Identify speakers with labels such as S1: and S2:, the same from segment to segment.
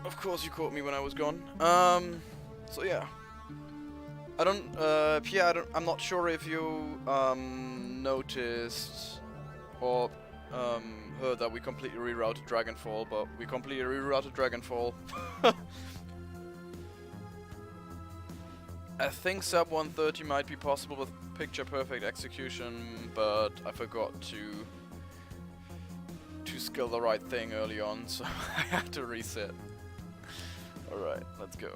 S1: Of course you caught me when I was gone. So yeah. Pierre, I'm not sure if you, noticed or, heard that we completely rerouted Dragonfall, but we completely rerouted Dragonfall. I think sub 130 might be possible with picture perfect execution, but I forgot to skill the right thing early on, so I had to reset. Alright, let's go.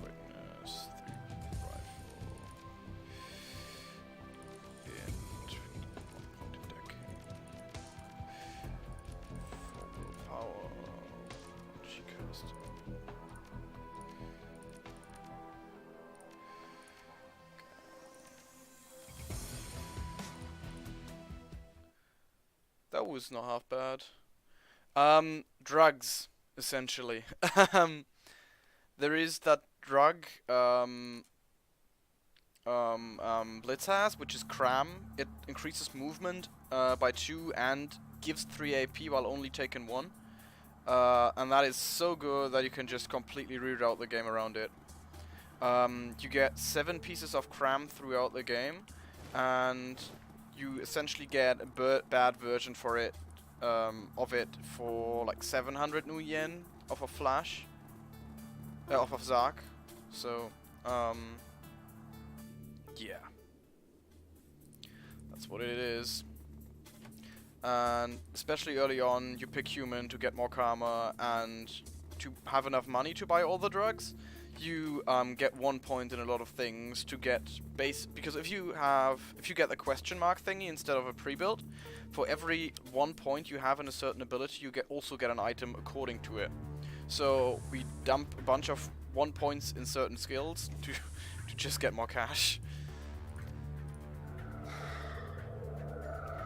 S1: Witness, 3 rifle. And 21 point deck. 4 willpower. She cast. That was not half bad. Drugs, essentially. There is that drug, Blitz has, which is Cram. It increases movement by 2 and gives 3 AP while only taking 1. And that is so good that you can just completely reroute the game around it. You get 7 pieces of Cram throughout the game, and you essentially get a bad version for it, of it for like 700 new yen of a flash, of a Zark. So, yeah, that's what it is. And especially early on, you pick human to get more karma and to have enough money to buy all the drugs. You get 1 point in a lot of things to get base, because if you get the question mark thingy instead of a pre-build, for every 1 point you have in a certain ability, you also get an item according to it. So we dump a bunch of 1 points in certain skills to just get more cash.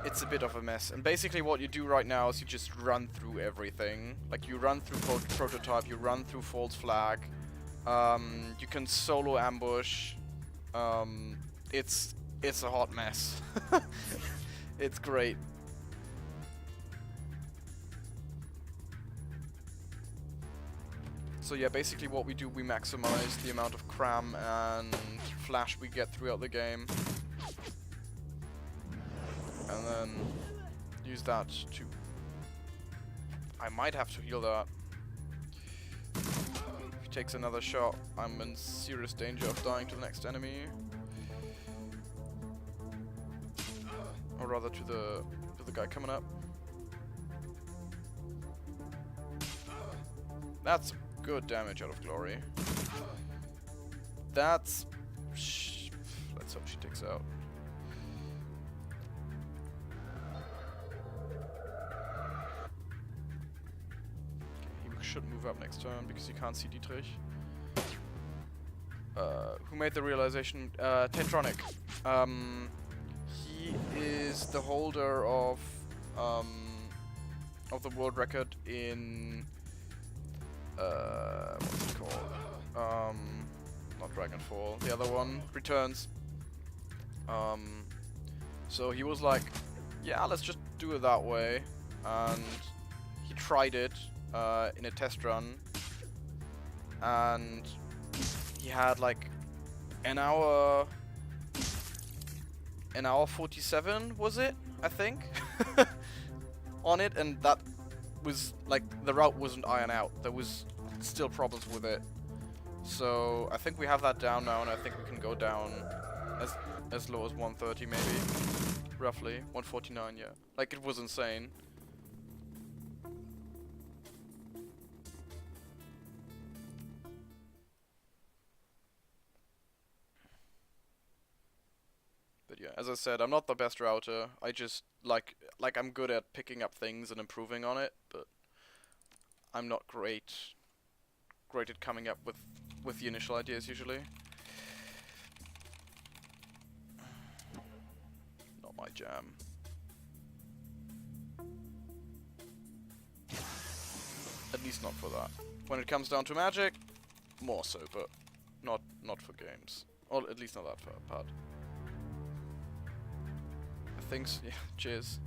S1: It's a bit of a mess, and basically what you do right now is you just run through everything. Like you run through prototype, you run through false flag. You can solo ambush. It's a hot mess. It's great. So yeah, basically what we do, we maximize the amount of Cram and Flash we get throughout the game. And then use that to... I might have to heal that. If he takes another shot, I'm in serious danger of dying to the next enemy. Or rather to the guy coming up. That's good damage out of Glory. That's... let's hope she takes out. Should move up next turn because you can't see Dietrich. Who made the realization? Tentronic. He is the holder of the world record in what's it called? Not Dragonfall. The other one, Returns. So he was like, yeah, let's just do it that way, and he tried it. In a test run, and he had like an hour 47, was it? I think on it, and that was like the route wasn't ironed out. There was still problems with it. So I think we have that down now, and I think we can go down as low as 130 maybe, roughly 149. Yeah, like it was insane. But yeah, as I said, I'm not the best router. I just like I'm good at picking up things and improving on it, but I'm not great at coming up with with the initial ideas usually. Not my jam. At least not for that. When it comes down to magic, more so, but not for games. Or at least not that part. I think so, yeah, cheers.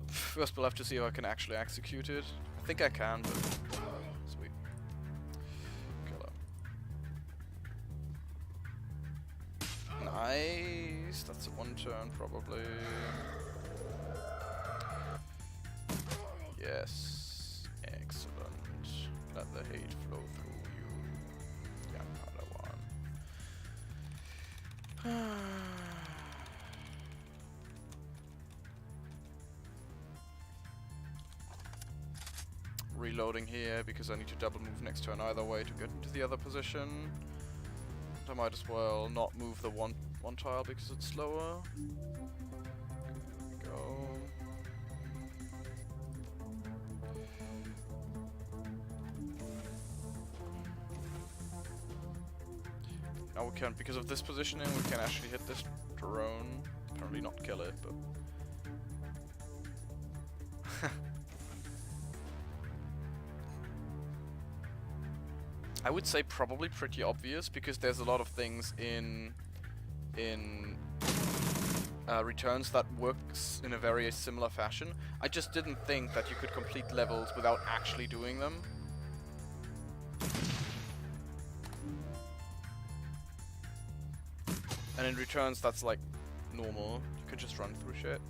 S1: First we'll have to see if I can actually execute it. I think I can, but sweet. Killer. Nice. That's a one turn probably. Yes. Excellent. Let the hate flow through you. Yeah, another one. Reloading here because I need to double move next turn either way to get into the other position. I might as well not move the one tile because it's slower. There we go. Now we can, because of this positioning, we can actually hit this drone. Apparently not kill it, but I would say probably pretty obvious because there's a lot of things in returns that works in a very similar fashion. I just didn't think that you could complete levels without actually doing them. And in returns that's like normal. You can just run through shit.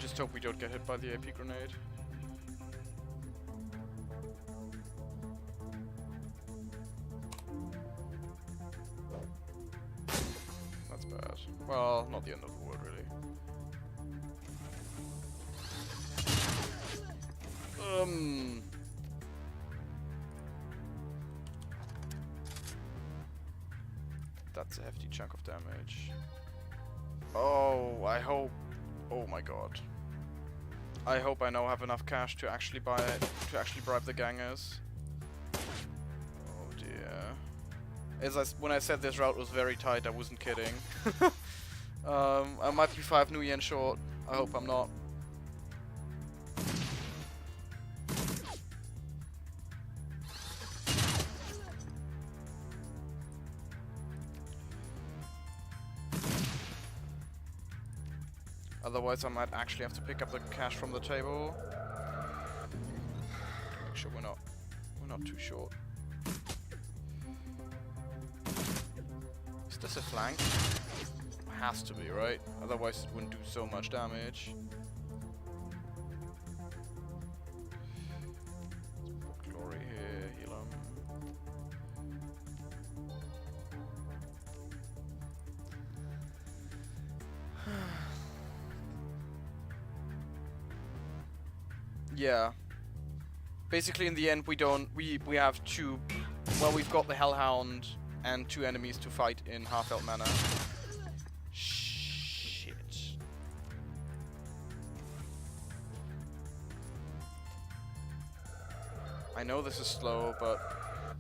S1: Just hope we don't get hit by the AP grenade. That's bad. Well, not the end of the world, really. That's a hefty chunk of damage. Oh, I hope. Oh my god. I hope I now have enough cash to actually buy it, to actually bribe the gangers. Oh dear. When I said this route was very tight, I wasn't kidding. I might be 5 new yen short. I hope I'm not. Otherwise, I might actually have to pick up the cash from the table. Make sure we're not too short. Is this a flank? Has to be, right? Otherwise, it wouldn't do so much damage. Let's put glory here, heal him. Yeah. Basically, in the end, we have two. Well, we've got the Hellhound and 2 enemies to fight in half-health mana. Shit. I know this is slow, but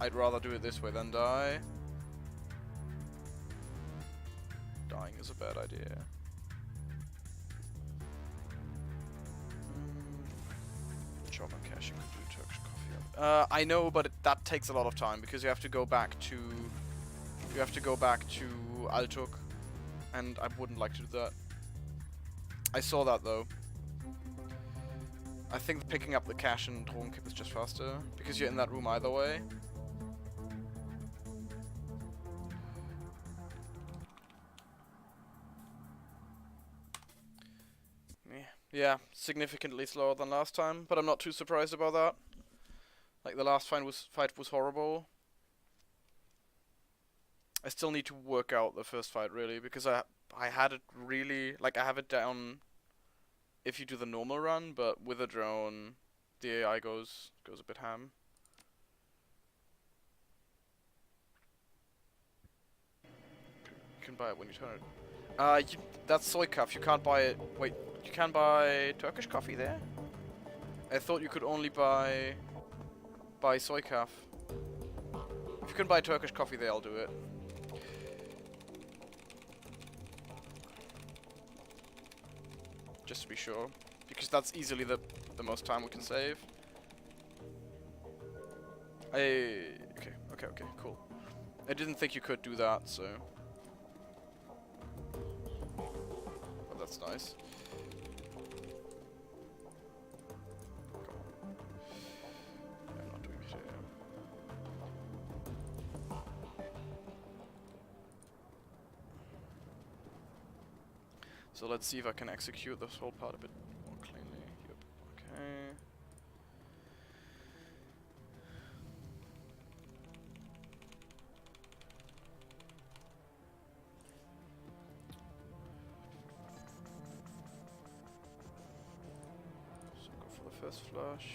S1: I'd rather do it this way than die. Dying is a bad idea. Chop and cash, you could do Turkish coffee. I know, but that takes a lot of time because you have to go back to Altuk, and I wouldn't like to do that. I saw that though. I think picking up the cash and Drogenkip is just faster because you're in that room either way. Yeah, significantly slower than last time, but I'm not too surprised about that. Like, the last fight was horrible. I still need to work out the first fight, really, because I had it really... Like, I have it down if you do the normal run, but with a drone, the AI goes a bit ham. You can buy it when you turn it. That's soy cuff. You can't buy it. Wait, you can buy Turkish coffee there? I thought you could only buy soy cuff. If you can buy Turkish coffee there, I'll do it. Just to be sure, because that's easily the most time we can save. Okay, cool. I didn't think you could do that, so. But that's nice. Come on. I'm not doing it here. So let's see if I can execute this whole part a bit more cleanly. Yep. Okay. So go for the first flush.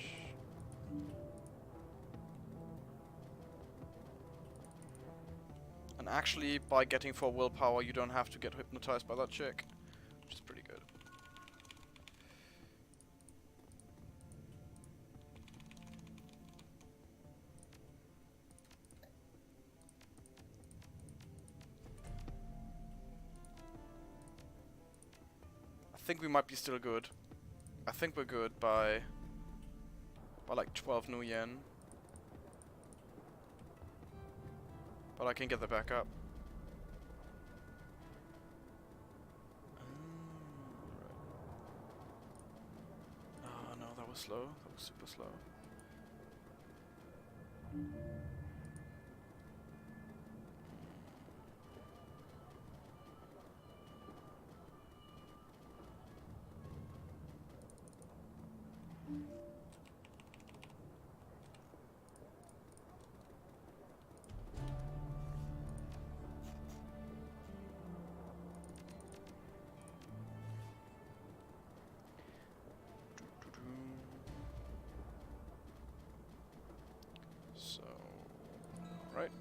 S1: And actually, by getting 4 willpower, you don't have to get hypnotized by that chick, which is pretty good. I think we might be still good. I think we're good by like 12 new yen. But I can get the back up. Right. Oh no, that was slow. That was super slow. So, right.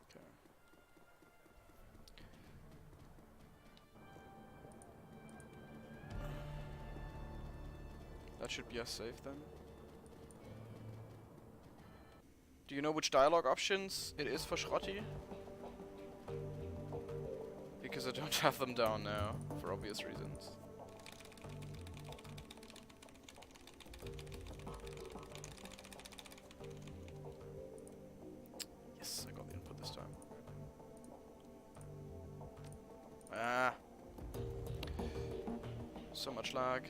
S1: Okay. That should be us safe then. Do you know which dialogue options it is for Schrotti? Because I don't have them down now, for obvious reasons. Yes, I got the input this time. Ah. So much lag.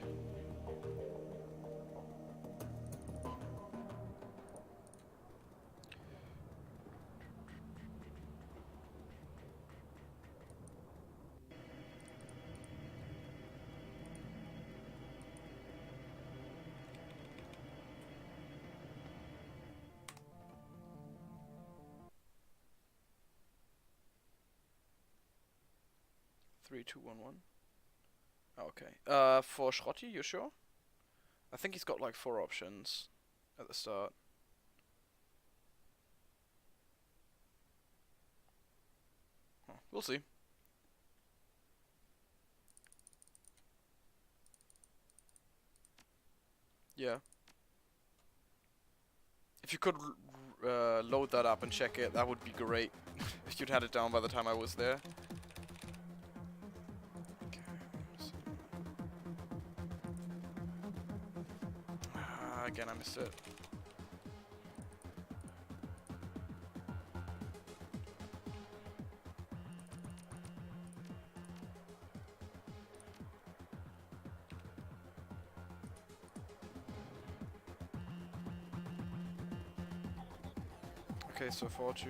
S1: Three, two, one, one. Okay. For Schrotti, you sure? I think he's got like 4 options at the start. Huh, we'll see. Yeah. If you could load that up and check it, that would be great. If you'd had it down by the time I was there. Again, I missed it. Okay, so 4-2.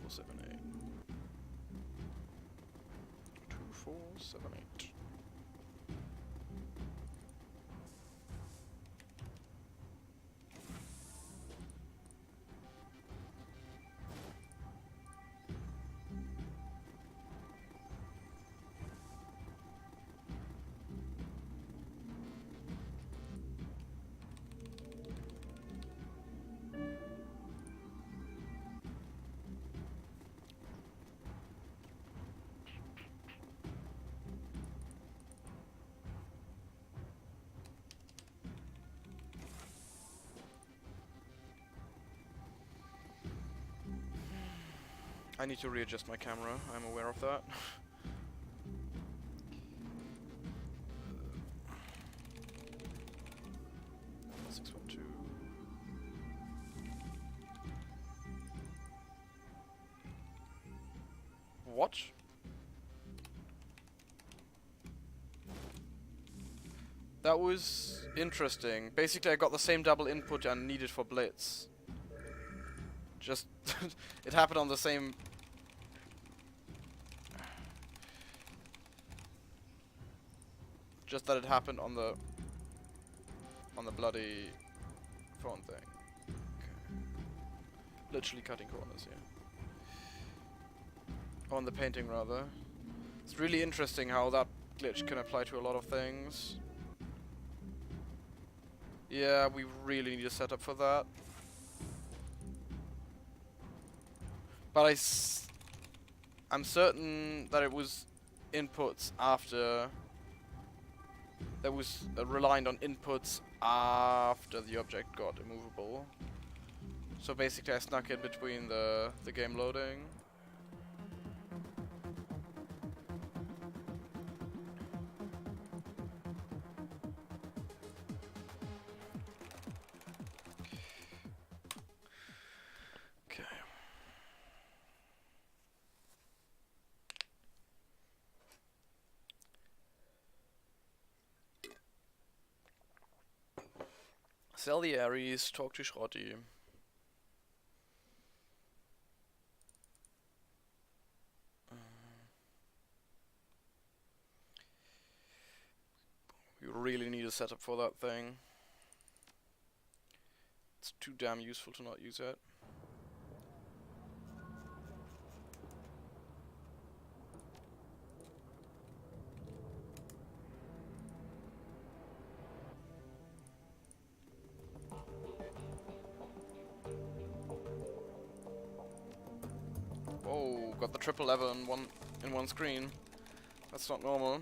S1: 2478. 2478. I need to readjust my camera, I'm aware of that. 612. What? That was interesting. Basically I got the same double input I needed for Blitz. Just it happened on the same. Just that it happened on the bloody phone thing. Okay. Literally cutting corners here. On the painting rather. It's really interesting how that glitch can apply to a lot of things. Yeah, we really need a setup for that. But I'm certain that it was inputs after. That was reliant on inputs after the object got immovable. So basically I snuck in between the game loading. Okay. Sell the Ares, talk to Schrotty. We really need a setup for that thing. It's too damn useful to not use it. Whoa, got the triple lever in one screen. That's not normal.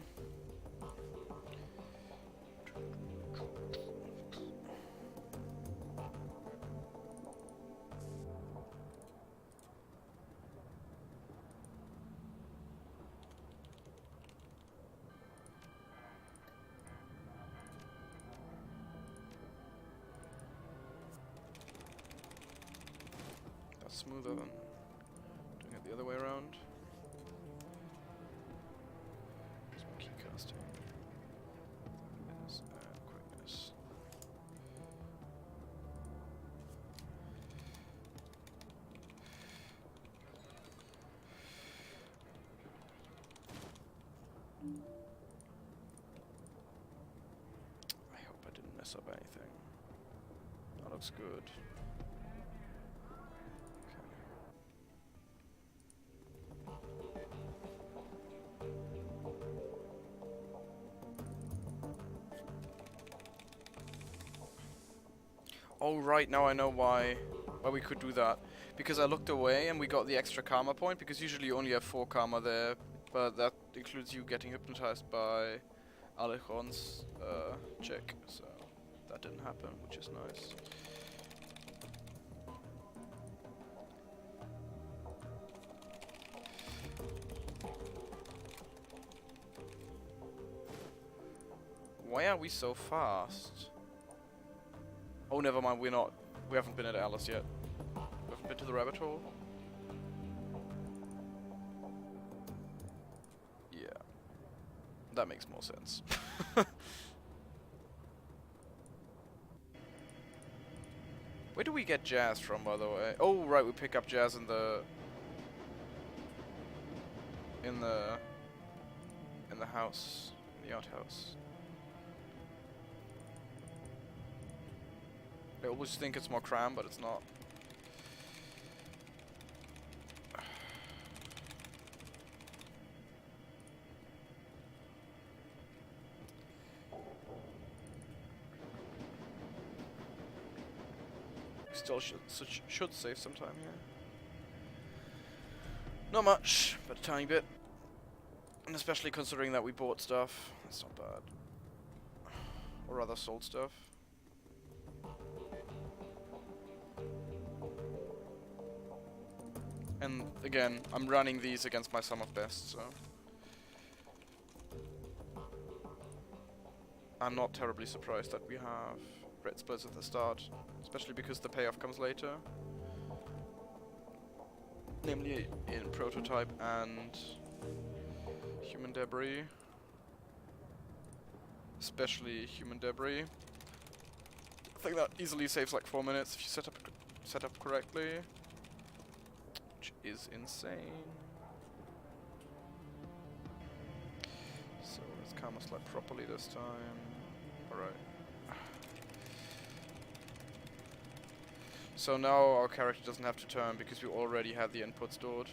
S1: That's smoother than doing it the other way around. Some key casting. Yes, and quickness. I hope I didn't mess up anything. That looks good. Oh right, now I know why we could do that. Because I looked away and we got the extra karma point, because usually you only have 4 karma there, but that includes you getting hypnotized by Alejandro's check, so that didn't happen, which is nice. Why are we so fast? Oh, never mind, we haven't been at Alice yet. We haven't been to the rabbit hole. Yeah. That makes more sense. Where do we get jazz from, by the way? Oh, right, we pick up jazz in the in the house, in the outhouse. I always think it's more cram, but it's not. Still should save some time here. Not much, but a tiny bit. And especially considering that we bought stuff, that's not bad. Or rather sold stuff. And again, I'm running these against my sum of best, so I'm not terribly surprised that we have red splits at the start, especially because the payoff comes later. Namely in prototype and human debris. Especially human debris. I think that easily saves like 4 minutes if you set up correctly. Which is insane. So let's Karma slide properly this time. Alright. So now our character doesn't have to turn because we already had the input stored.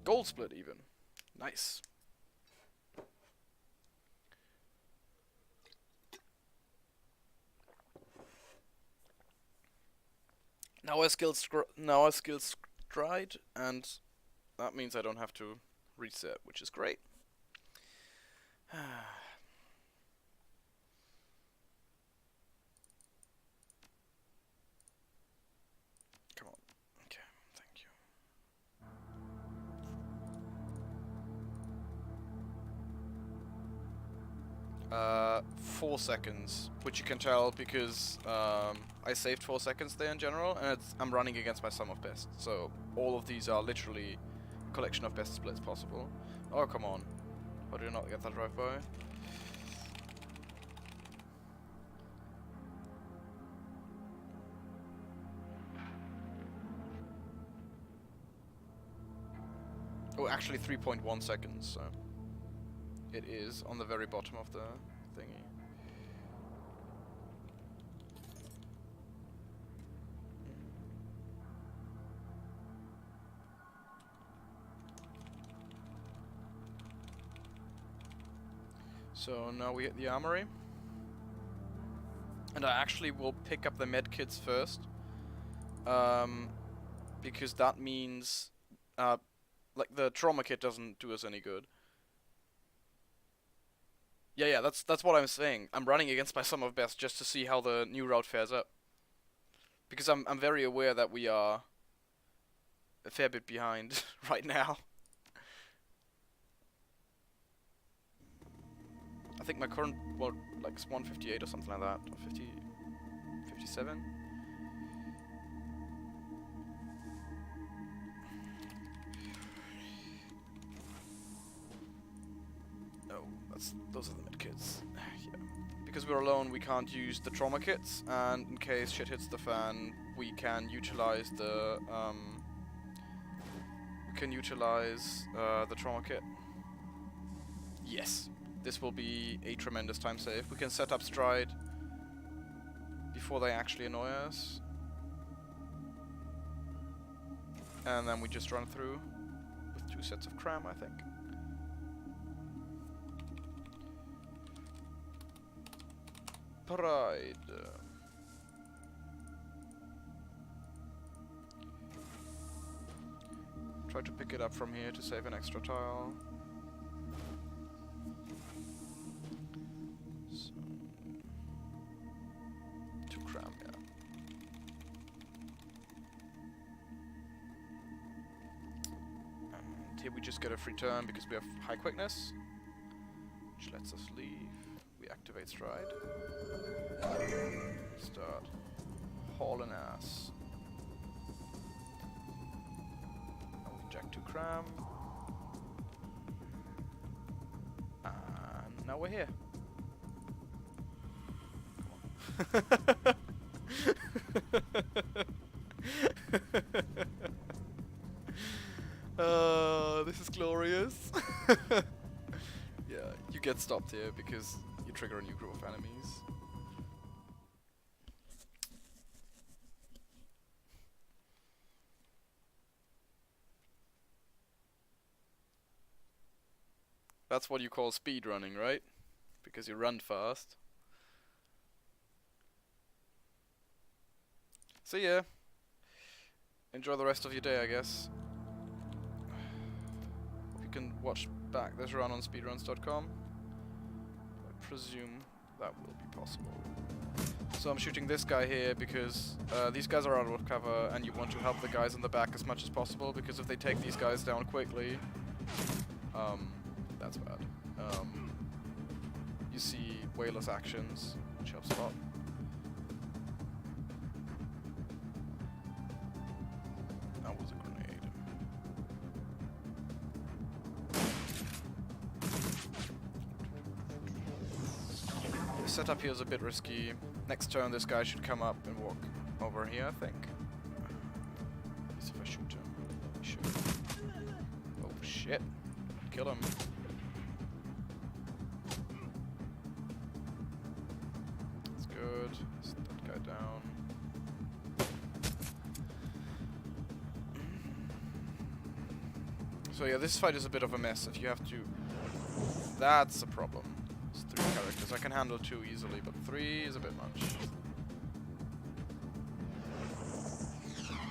S1: Gold split even. Nice. Now our skills stride, and that means I don't have to reset, which is great. Come on. Okay, thank you. 4 seconds, which you can tell because I saved 4 seconds there in general, and I'm running against my sum of best. So all of these are literally a collection of best splits possible. Oh, come on. How did I not get that drive-by? Oh, actually 3.1 seconds, so it is on the very bottom of the thingy. So now we hit the armory. And I actually will pick up the medkits first. Because that means like the trauma kit doesn't do us any good. Yeah, that's what I'm saying. I'm running against my sum of best just to see how the new route fares up. Because I'm very aware that we are a fair bit behind right now. I think my current, well, like 158 or something like that, or 50, 57. Oh, those are the med kits. Yeah. Because we're alone, we can't use the trauma kits, and in case shit hits the fan, we can utilize the trauma kit. Yes. This will be a tremendous time save. We can set up stride before they actually annoy us. And then we just run through with 2 sets of cram, I think. Pride. Try to pick it up from here to save an extra tile. Here we just get a free turn because we have high quickness, which lets us leave. We activate stride. Start hauling ass. And we jack 2 cram. And now we're here. Come on. Yeah, you get stopped here because you trigger a new group of enemies. That's what you call speed running, right? Because you run fast. So yeah, enjoy the rest of your day, I guess. You can watch back this run on speedruns.com. I presume that will be possible. So I'm shooting this guy here because these guys are out of cover and you want to help the guys in the back as much as possible, because if they take these guys down quickly, that's bad. You see Whaler's actions, which helps a lot. That was a grenade. The setup here is a bit risky. Next turn this guy should come up and walk over here, I think. At least if I shoot him. He should. Oh shit. Kill him. That's good. Set that guy down. So yeah, this fight is a bit of a mess if you have to... That's a problem. It's 3 characters. I can handle 2 easily, but 3 is a bit much.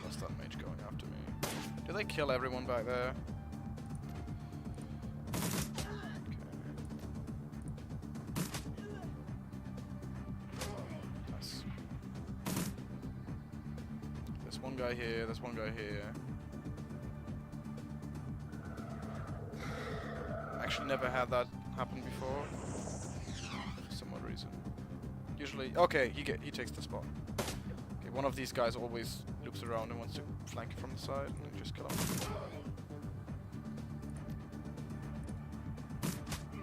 S1: What's that mage going after me? Do they kill everyone back there? Nice. There's one guy here, there's one guy here. Actually never had that happen before. For some odd reason. Usually... Okay, he takes the spot. Okay, one of these guys always loops around and wants to flank you from the side and just kill him.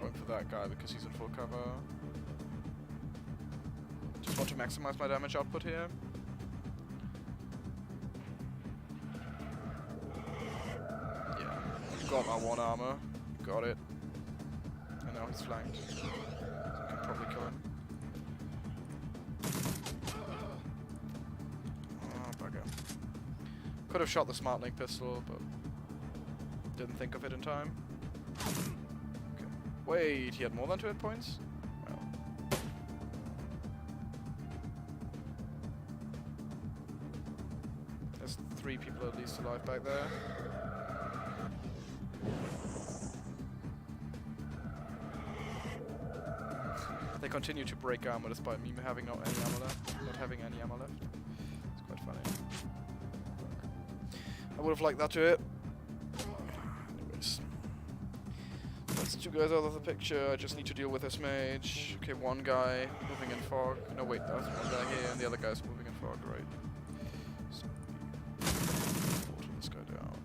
S1: Going for that guy because he's in full cover. Just want to maximize my damage output here. Yeah. Got my 1 armor. Got it. And now he's flanked. So I can probably kill him. Oh, bugger. Could have shot the smart link pistol, but didn't think of it in time. Okay. Wait, he had more than 2 hit points? Well. There's 3 people at least alive back there. They continue to break armor despite me having not having any ammo left. It's quite funny. I would have liked that to hit. Anyways. That's 2 guys out of the picture. I just need to deal with this mage. Okay, 1 guy moving in fog. No wait, that's 1 guy here and the other guy's moving in fog, right? So water this guy down.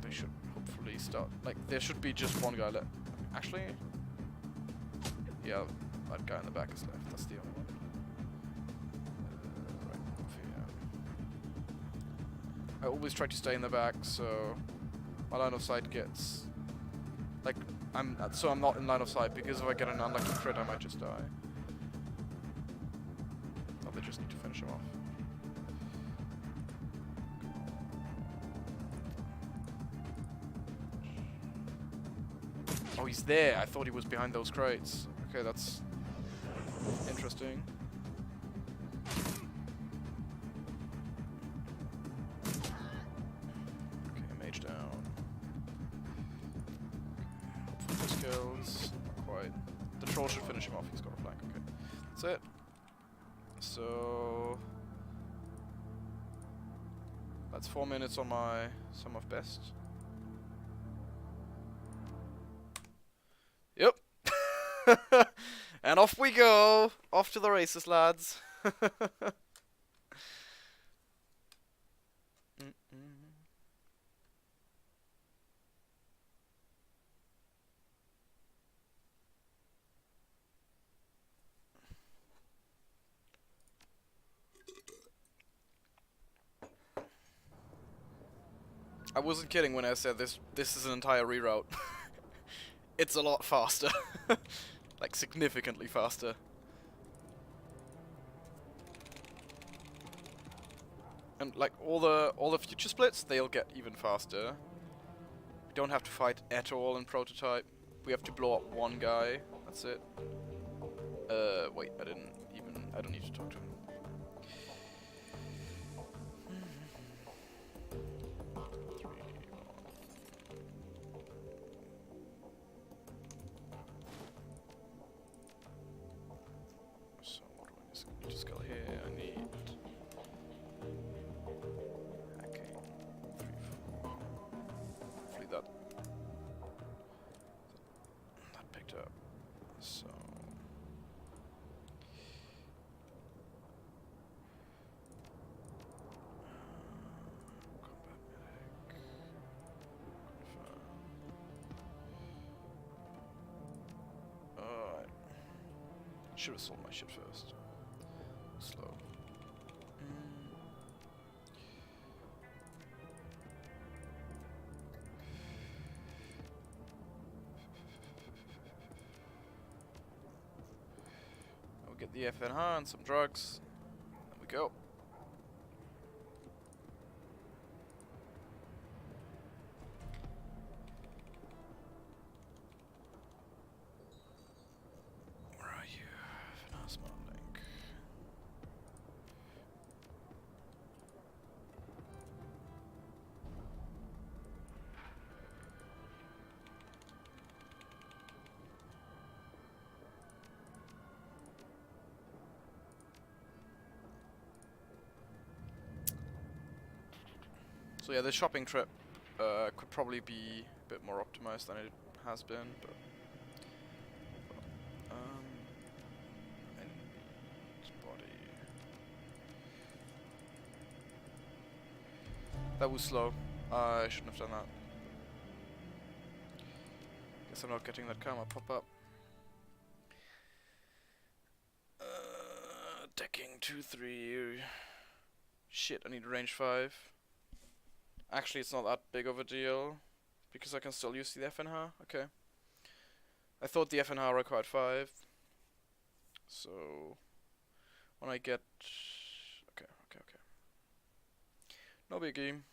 S1: They should hopefully start, like, there should be just 1 guy left. Actually, yeah, that guy in the back is left. That's the only one. Right, over here. I always try to stay in the back, so my line of sight gets... Like, I'm not in line of sight, because if I get an unlucky crit, I might just die. Oh, they just need to finish him off. Oh, he's there! I thought he was behind those crates. Okay, that's interesting. Okay, mage down. Hopefully this kills. Not quite. The troll should finish him off. He's got a flank. Okay, that's it. So that's 4 minutes on my sum of best. Yep. And off we go! Off to the races, lads! I wasn't kidding when I said this is an entire reroute. it's a lot faster. Like significantly faster. And like all the future splits, they'll get even faster. We don't have to fight at all in prototype. We have to blow up one guy. That's it. Wait, I don't need to talk to him. So what do I just go here? I need hacking 3, 4. Hopefully that picked up. So combat medic. Alright. Should have sold my shit first. Slow. We'll get the FNH and some drugs. There we go. Where are you? FNH Smart Link. So yeah, the shopping trip could probably be a bit more optimized than it has been, but I need body. That was slow. I shouldn't have done that. Guess I'm not getting that karma pop up. Decking 2, 3. Shit, I need range 5. Actually, it's not that big of a deal, because I can still use the FNH. Okay. I thought the FNH required 5. So when I get okay. No biggie.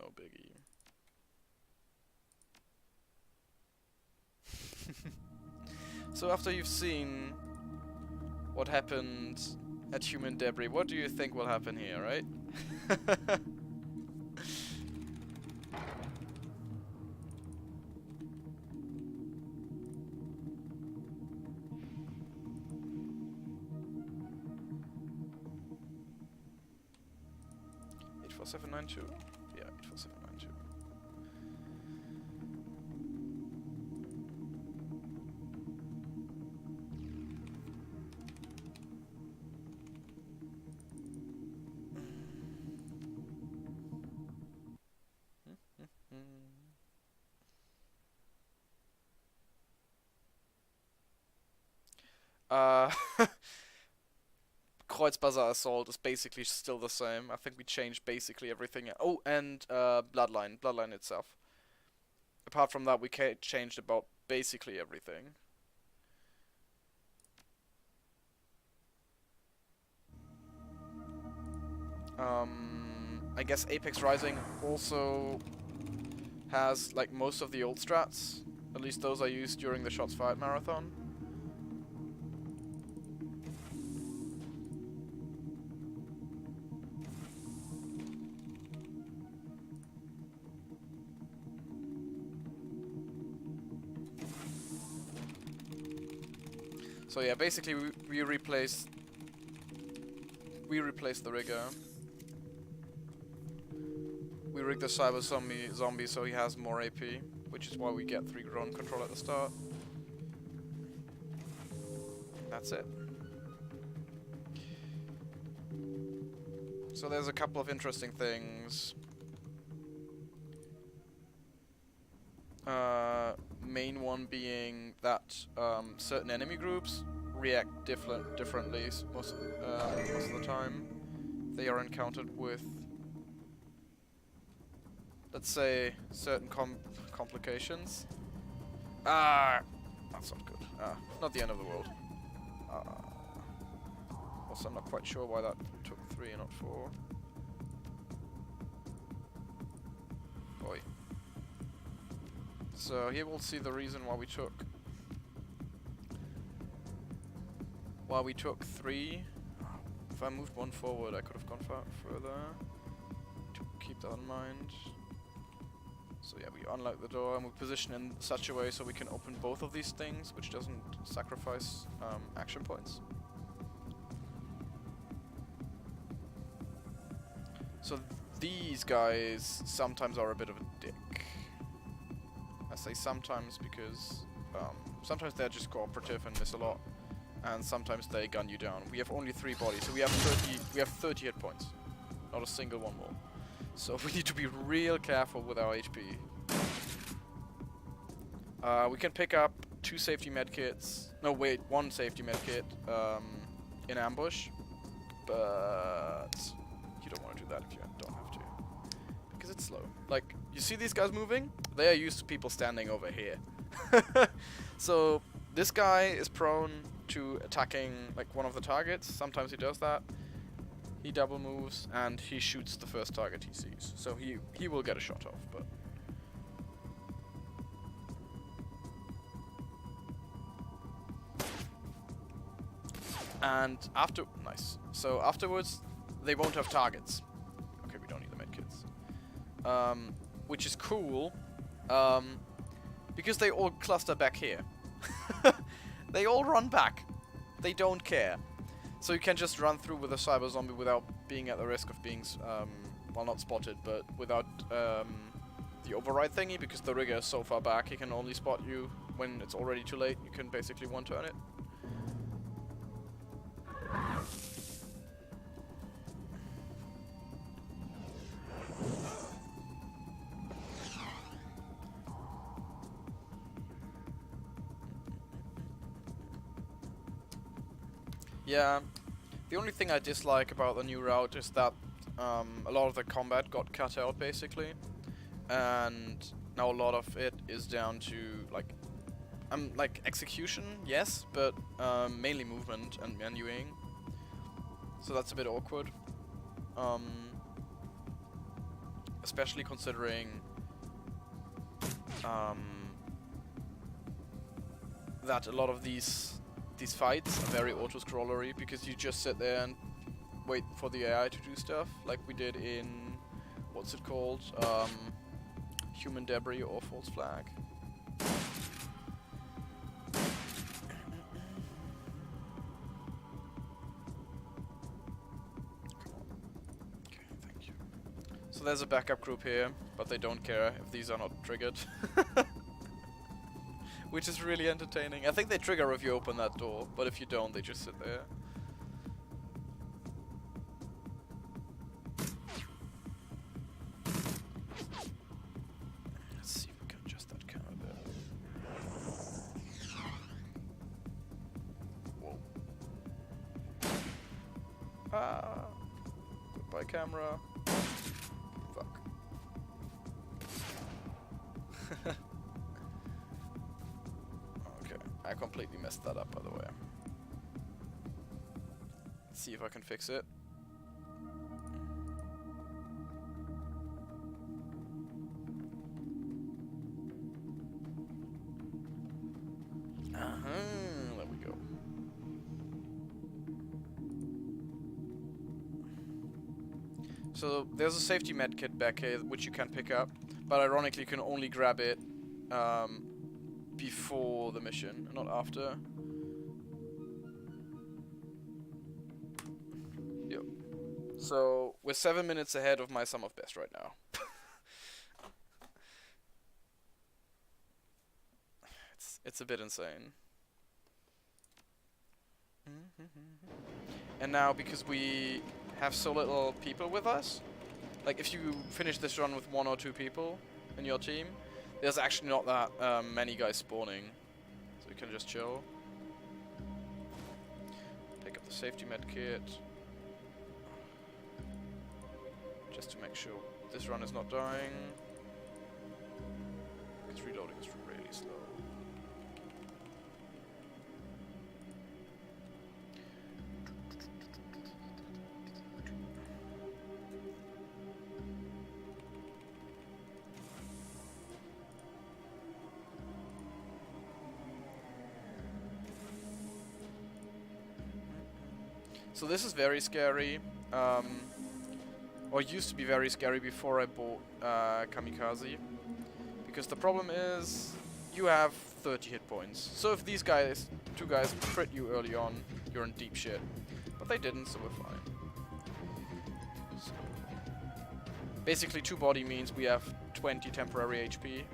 S1: No biggie. So after you've seen what happened at Human Debris, what do you think will happen here, right? 84792? Yeah, 84792. Kreuzbazaar Assault is basically still the same. I think we changed basically everything. Oh, and Bloodline. Bloodline itself. Apart from that, we changed about basically everything. I guess Apex Rising also has like most of the old strats. At least those I used during the Shots Fired marathon. So yeah, basically we replaced the rigger. We rigged the cyber zombie so he has more AP, which is why we get 3 drone control at the start. That's it. So there's a couple of interesting things. Main one being that certain enemy groups react differently most of the time. They are encountered with, let's say, certain complications. Ah, that's not good. Not the end of the world. Also, I'm not quite sure why that took 3 and not 4. Boy. So here we'll see the reason why we took 3. If I moved 1 forward, I could have gone further. To keep that in mind. So yeah, we unlock the door and we position in such a way so we can open both of these things, which doesn't sacrifice action points. So these guys sometimes are a bit of a dick. I say sometimes because sometimes they're just cooperative and miss a lot, and sometimes they gun you down. We have only 3 bodies, so we have 30 hit points, not a single one more. So we need to be real careful with our HP. We can pick up 2 safety medkits. No, wait, 1 safety medkit in ambush, but you don't want to do that if you don't have to, because it's slow. Like, you see these guys moving? They are used to people standing over here. So this guy is prone to attacking like one of the targets. Sometimes he does that. He double moves and he shoots the first target he sees. So he will get a shot off, but and nice. So afterwards they won't have targets. Okay, we don't need the medkits. Which is cool. Because they all cluster back here. They all run back. They don't care. So you can just run through with a cyber zombie without being at the risk of being, well, not spotted, but without the override thingy, because the rigger is so far back, he can only spot you when it's already too late. You can basically one-turn it. Yeah, the only thing I dislike about the new route is that a lot of the combat got cut out basically, and now a lot of it is down to like execution, yes, but mainly movement and menuing. So that's a bit awkward, especially considering that a lot of these fights are very auto-scrollery, because you just sit there and wait for the AI to do stuff, like we did in, what's it called, Human Debris or False Flag. Okay, thank you. So there's a backup group here, but they don't care if these are not triggered. Which is really entertaining. I think they trigger if you open that door, but if you don't, they just sit there. Let's see if we can adjust that camera a bit. Whoa. Ah. Goodbye, camera. Fuck. I completely messed that up, by the way. Let's see if I can fix it. There we go. So there's a safety medkit back here which you can pick up, but ironically you can only grab it before the mission, not after. Yep. So we're 7 minutes ahead of my sum of best right now. It's a bit insane. And now, because we have so little people with us, like if you finish this run with 1 or 2 people in your team, there's actually not that many guys spawning, so you can just chill. Pick up the safety med kit, just to make sure this run is not dying, because reloading is really slow. So this is very scary. Or used to be very scary before I bought Kamikaze. Because the problem is, you have 30 hit points. So if these guys, two guys, crit you early on, you're in deep shit. But they didn't, so we're fine. So basically, 2 body means we have 20 temporary HP,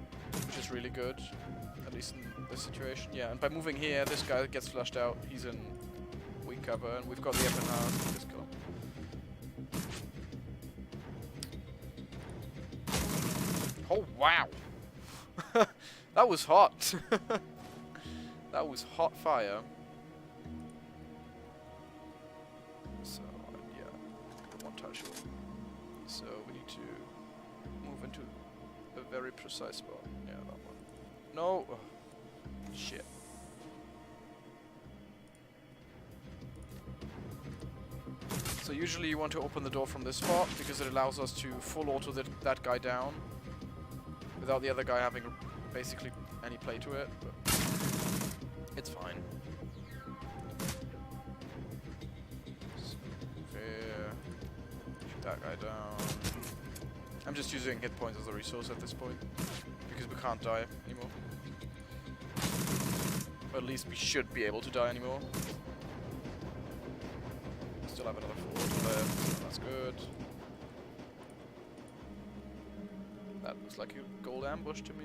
S1: which is really good. At least in this situation. Yeah, and by moving here, this guy gets flushed out. He's in weak cover, and we've got the FNR. Just kill him. Oh, wow! That was hot! That was hot fire. So, yeah, one touch. So, we need to move into a very precise spot. Yeah, that one. No! Oh, shit. So, usually you want to open the door from this spot because it allows us to full auto that guy down without the other guy having basically any play to it, but it's fine. So, here, shoot that guy down. I'm just using hit points as a resource at this point, because we can't die anymore. Or at least we should be able to die anymore. Still have another 4 left, so that's good. That looks like a gold ambush to me.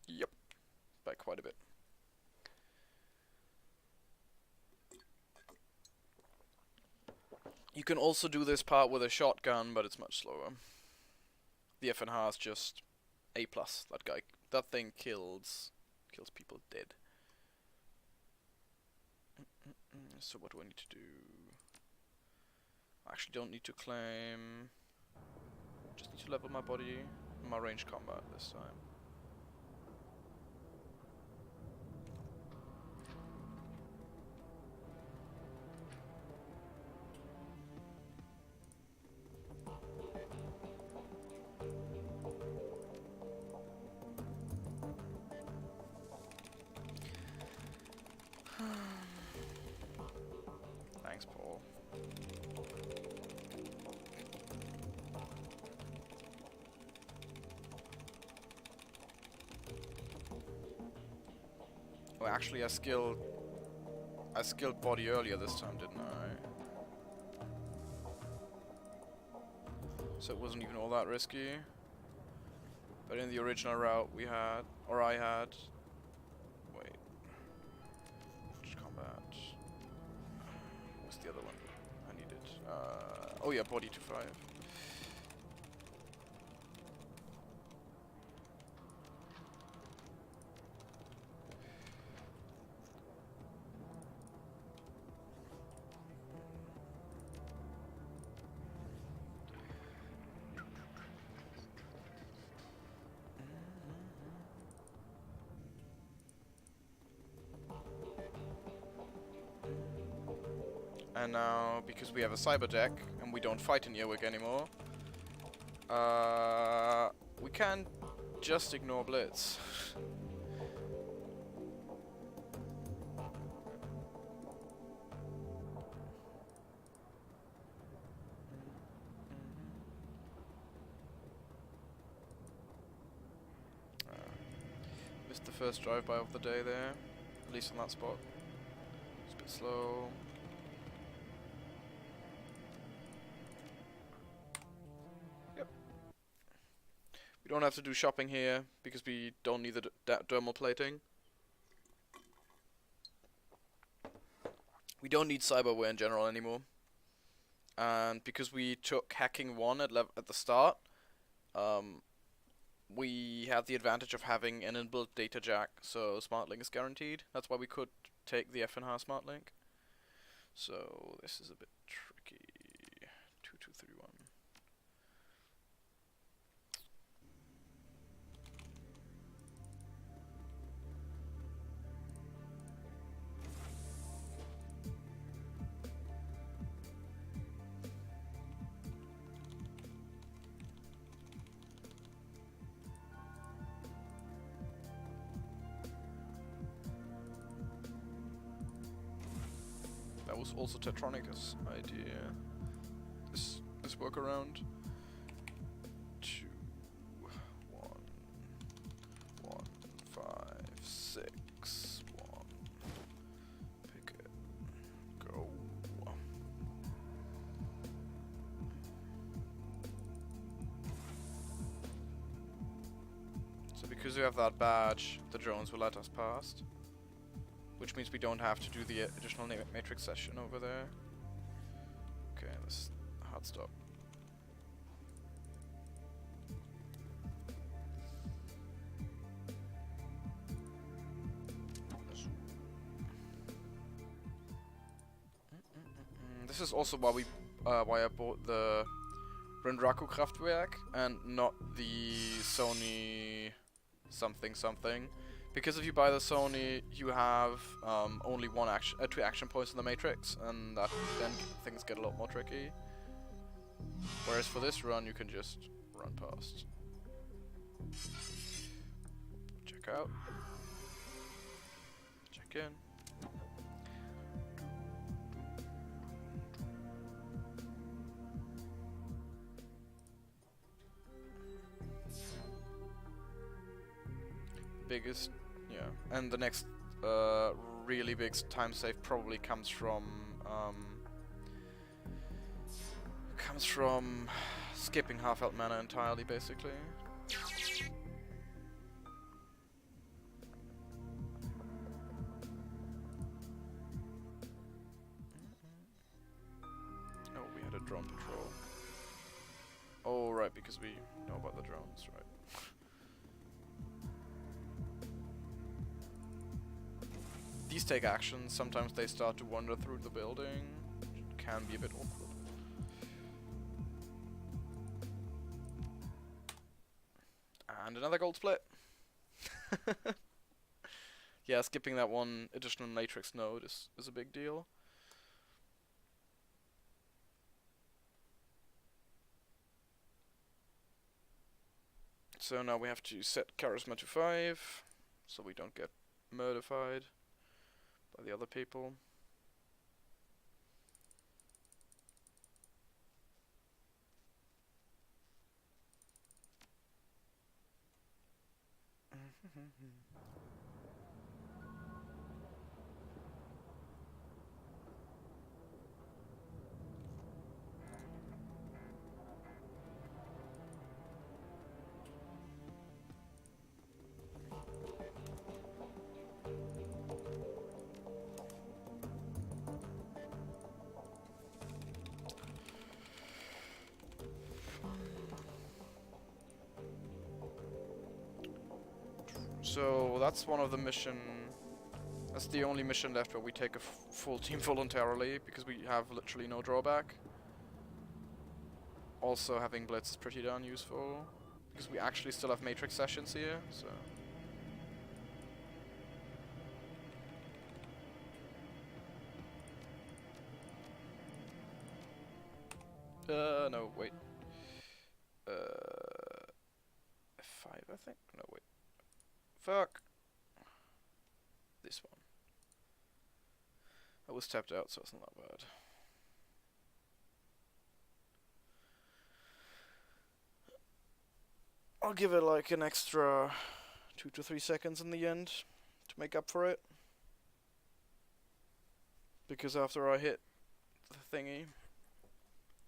S1: Yep, by quite a bit. You can also do this part with a shotgun, but it's much slower. The FNH is just A+. That thing kills people dead. So what do I need to do? I actually don't need to claim. Just need to level my body, my range combat this time. Thanks, Paul. Oh, actually, I skilled body earlier this time, didn't I? So it wasn't even all that risky. But in the original route we had, or I had. Wait. Which combat? What's the other one I needed? Oh yeah, body to 5. And now, because we have a cyber deck and we don't fight in Earwig anymore, we can just ignore Blitz. Missed the first drive-by of the day there, at least on that spot. It's a bit slow. We don't have to do shopping here because we don't need the dermal plating. We don't need cyberware in general anymore. And because we took hacking 1 at the start, we have the advantage of having an inbuilt data jack, so SmartLink is guaranteed. That's why we could take the FNH SmartLink. So this is a bit tricky. 2231. That was also Tetronica's idea. This workaround. 2, 1, 1, 5, 6, 1. Pick it. Go. So because we have that badge, the drones will let us past. Which means we don't have to do the additional matrix session over there. Okay, let's hard stop. This is also why I bought the Renraku Kraftwerk and not the Sony something. Because if you buy the Sony, you have only two action points in the matrix, and then things get a lot more tricky. Whereas for this run, you can just run past. Check out. Check in. Biggest. Yeah, and the next really big time save probably comes from skipping half-health mana entirely, basically. Oh, we had a drone patrol. Oh, right, because we know about the drones, right? These take actions, sometimes they start to wander through the building. It can be a bit awkward. And another gold split. Yeah, skipping that one additional matrix node is a big deal. So now we have to set charisma to 5, so we don't get murdified by the other people. So that's one of the mission. That's the only mission left where we take a full team voluntarily, because we have literally no drawback. Also, having Blitz is pretty darn useful, because we actually still have matrix sessions here, so... no, wait. F5, I think? No, wait. Fuck! This one. I was tapped out, so it's not that bad. I'll give it like an extra 2 to 3 seconds in the end to make up for it. Because after I hit the thingy,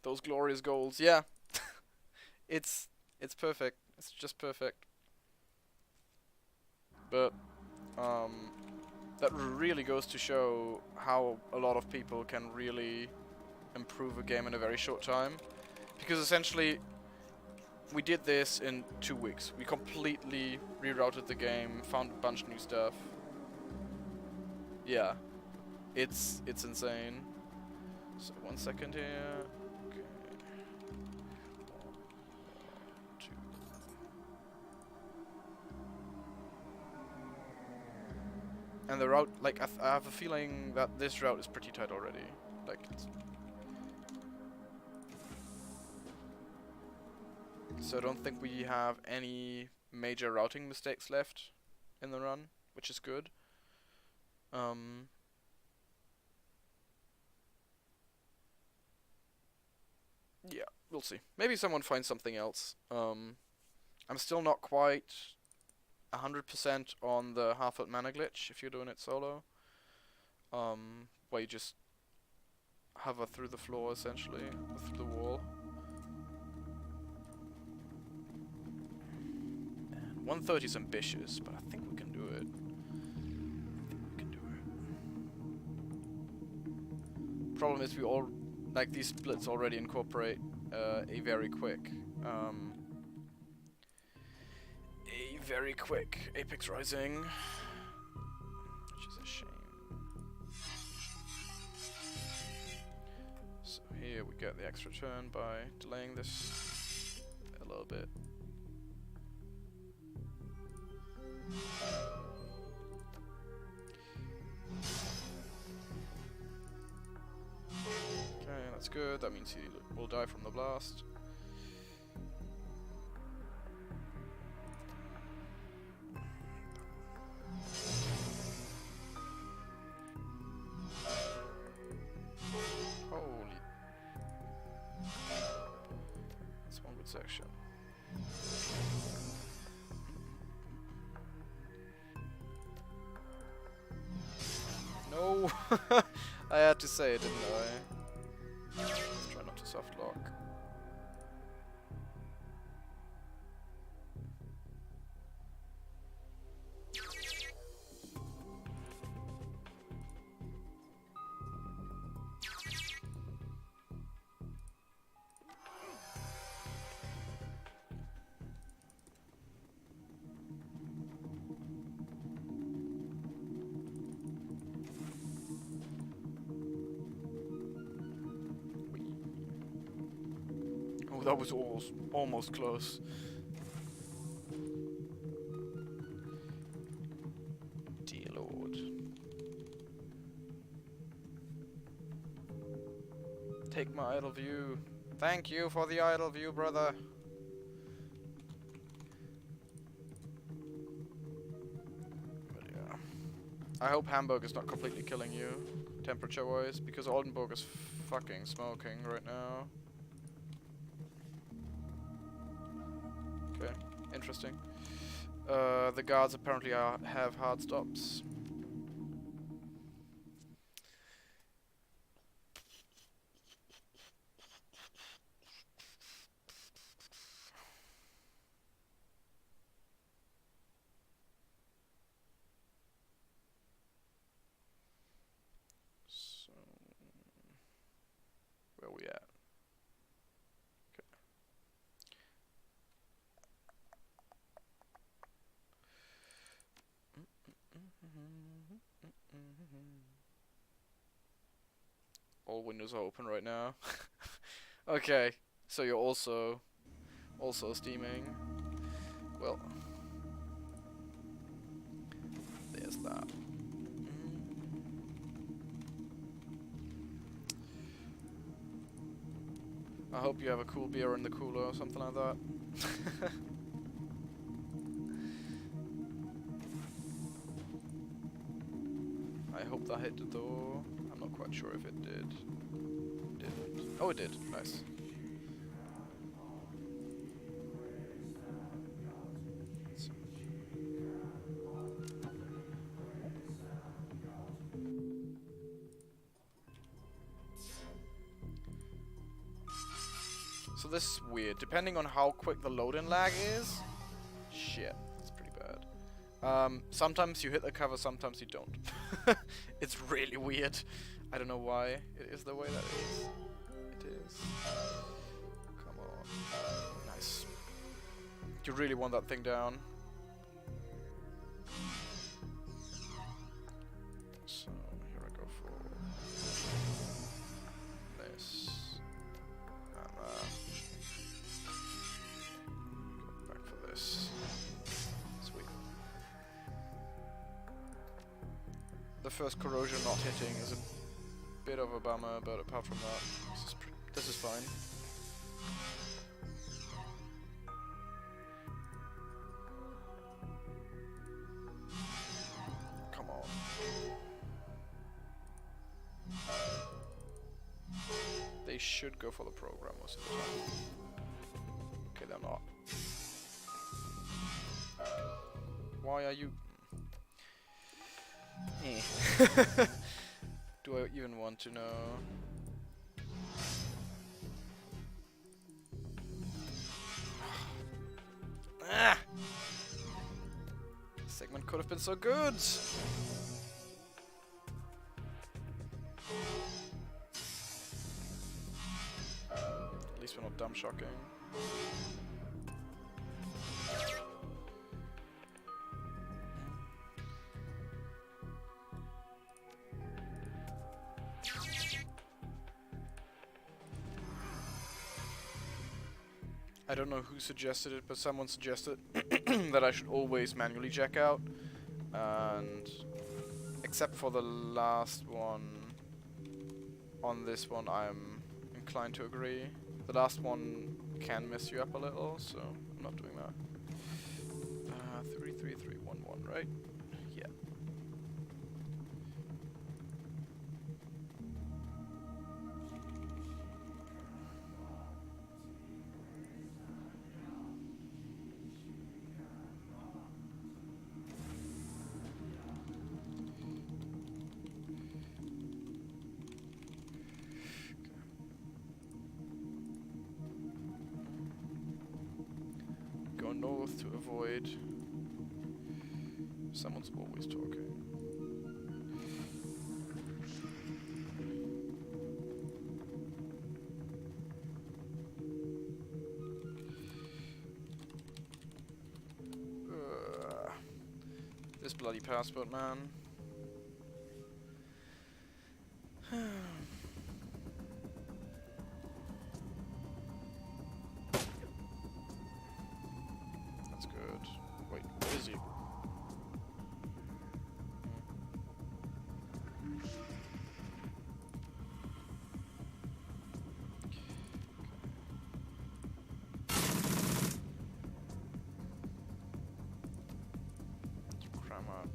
S1: those glorious goals, yeah, it's perfect. It's just perfect. But that really goes to show how a lot of people can really improve a game in a very short time. Because essentially, we did this in 2 weeks. We completely rerouted the game, found a bunch of new stuff. Yeah, it's insane. So 1 second here. Okay. 1, 2. And the route, like, I have a feeling that this route is pretty tight already. Like, so I don't think we have any major routing mistakes left in the run, which is good. we'll see. Maybe someone finds something else. I'm still not quite 100% on the half-foot mana glitch if you're doing it solo. Where you just hover through the floor essentially, or through the wall. And 130 is ambitious, but I think we can do it. Problem is we all, like, these splits already incorporate a very quick Apex Rising, which is a shame. So here we get the extra turn by delaying this a little bit. Okay, that's good. That means he will die from the blast. Holy. That's one good section. No! I had to say it, didn't I? Let's try not to soft lock. That was almost close. Dear Lord. Take my idle view. Thank you for the idle view, brother. But yeah. I hope Hamburg is not completely killing you, temperature-wise, because Oldenburg is fucking smoking right now. Okay, interesting. The guards apparently have hard stops. So, where are we at? All windows are open right now. Okay, so you're also steaming. Well, there's that. I hope you have a cool beer in the cooler or something like that. I hope that hit the door. I'm not quite sure if it did. Didn't. Oh, it did. Nice. So this is weird. Depending on how quick the load-in lag is, shit, that's pretty bad. Sometimes you hit the cover, sometimes you don't. It's really weird. I don't know why it is the way that it is. It is. Come on. Nice. You really want that thing down. So, here I go for this. And go back for this. Sweet. The first corrosion not hitting is a bit of a bummer, but apart from that, this is fine. Come on. They should go for the program most of the time. Okay, they're not. Why are you... Do I even want to know? Ah! Segment could have been so good! At least we're not dumb shocking. I don't know who suggested it, but someone suggested that I should always manually check out. And except for the last one, on this one I'm inclined to agree. The last one can mess you up a little, so I'm not doing that. 33311, right? Yeah. Go north to avoid. Someone's always talking. This bloody passport, man. That's good. Wait, where is he? Cram up.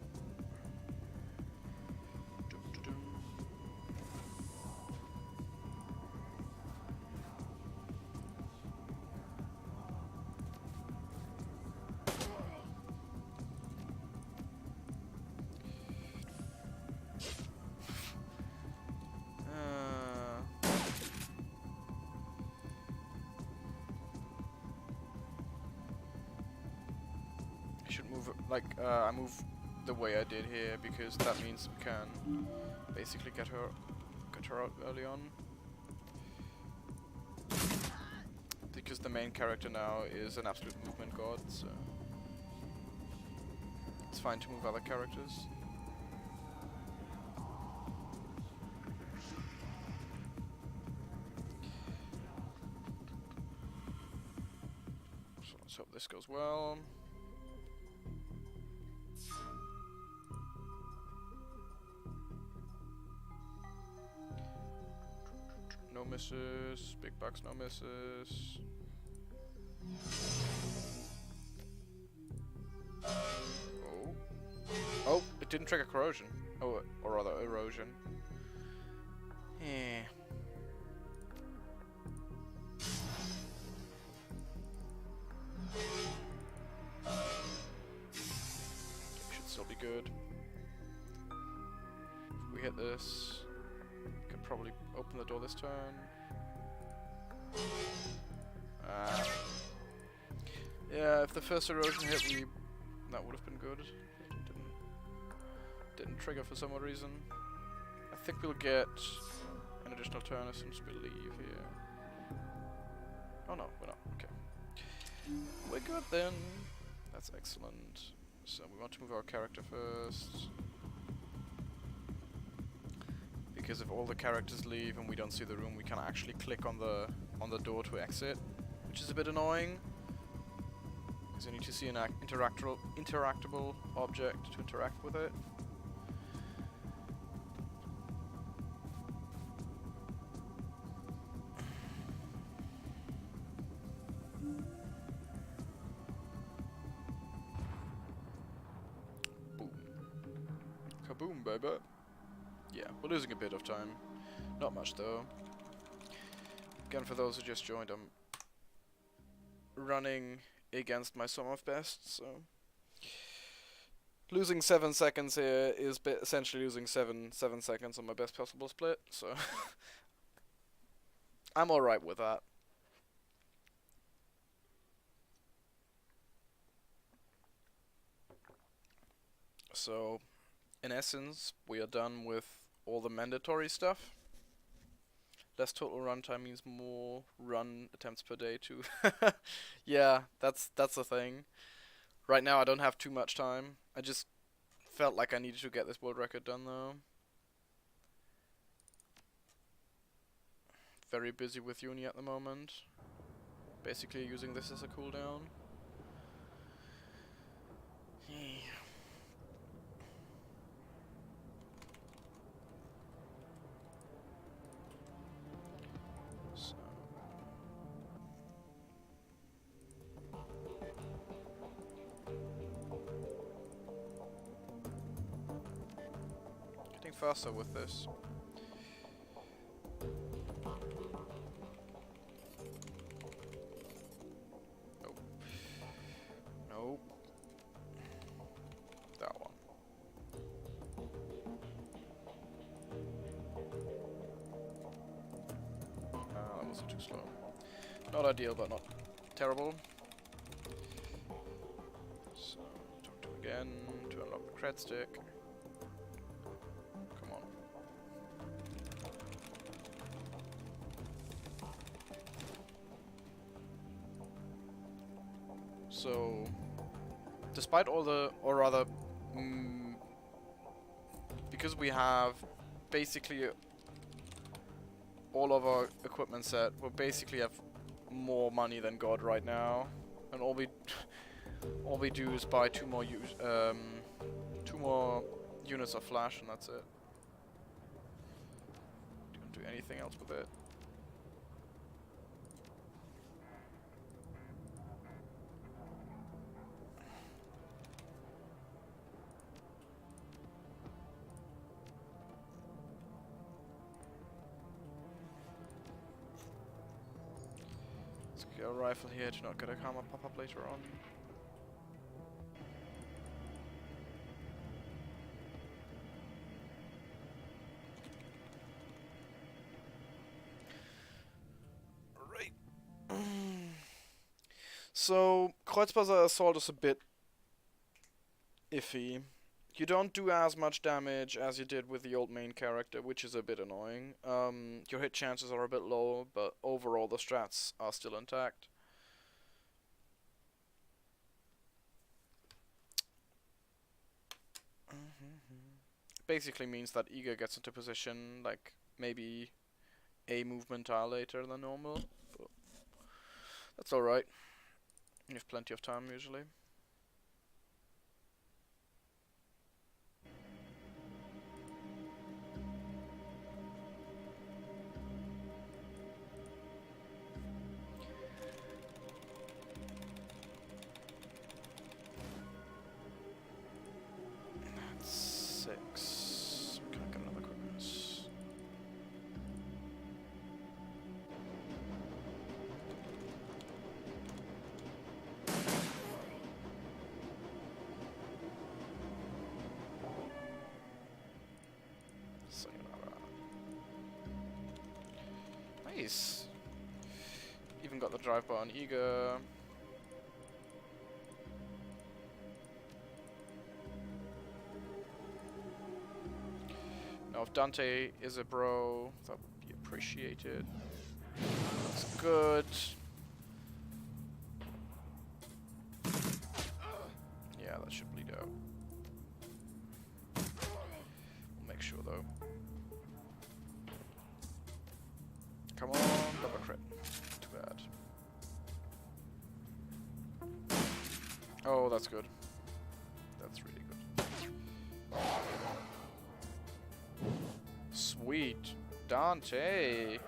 S1: I should move, I move the way I did here because that means we can basically get her out early on. Because the main character now is an absolute movement god, so it's fine to move other characters. So let's hope this goes well. No misses, big bucks, no misses. Oh. Oh, it didn't trigger corrosion. Oh, or rather erosion. Yeah. Should still be good. If we hit this, could probably open the door this turn. Yeah, if the first erosion hit, that would have been good. Didn't trigger for some odd reason. I think we'll get an additional turn as soon as we leave here. Oh no, we're not. Okay. We're good then. That's excellent. So we want to move our character first. Because if all the characters leave and we don't see the room, we can actually click on the door to exit, which is a bit annoying. Because you need to see an interactable object to interact with it. Boom. Kaboom, baby. Yeah, we're losing a bit of time. Not much though. Again, for those who just joined, I'm running against my sum of best, so losing 7 seconds here is essentially losing 7 seconds on my best possible split, so I'm alright with that. So, in essence, we are done with all the mandatory stuff. Less total runtime means more run attempts per day too. Yeah, that's the thing. Right now I don't have too much time. I just felt like I needed to get this world record done though. Very busy with uni at the moment. Basically using this as a cooldown. Getting faster with this. Nope. Nope. That one. That was too slow. Not ideal, but not terrible. So, talk to again to unlock the cred stick. Come on. So, despite all the, or rather, because we have basically all of our equipment set, we basically have more money than God right now, and all we do is buy two more units of flash, and that's it. Don't do anything else with it. Let's get a rifle here to not get a karma pop up later on. So, Kreuzbazar Assault is a bit iffy. You don't do as much damage as you did with the old main character, which is a bit annoying. Your hit chances are a bit low, but overall the strats are still intact. Basically means that Eager gets into position, like, maybe a movement tile later than normal, but that's alright. You have plenty of time, usually. That's 6. We can't get another quickness. Nice. Even got the drive bar on Eager. Now if Dante is a bro, that would be appreciated. That's good. Yeah, that should bleed out. We'll make sure though. Come on, double crit. Too bad. Oh, that's good. That's really good. Sweet. Dante.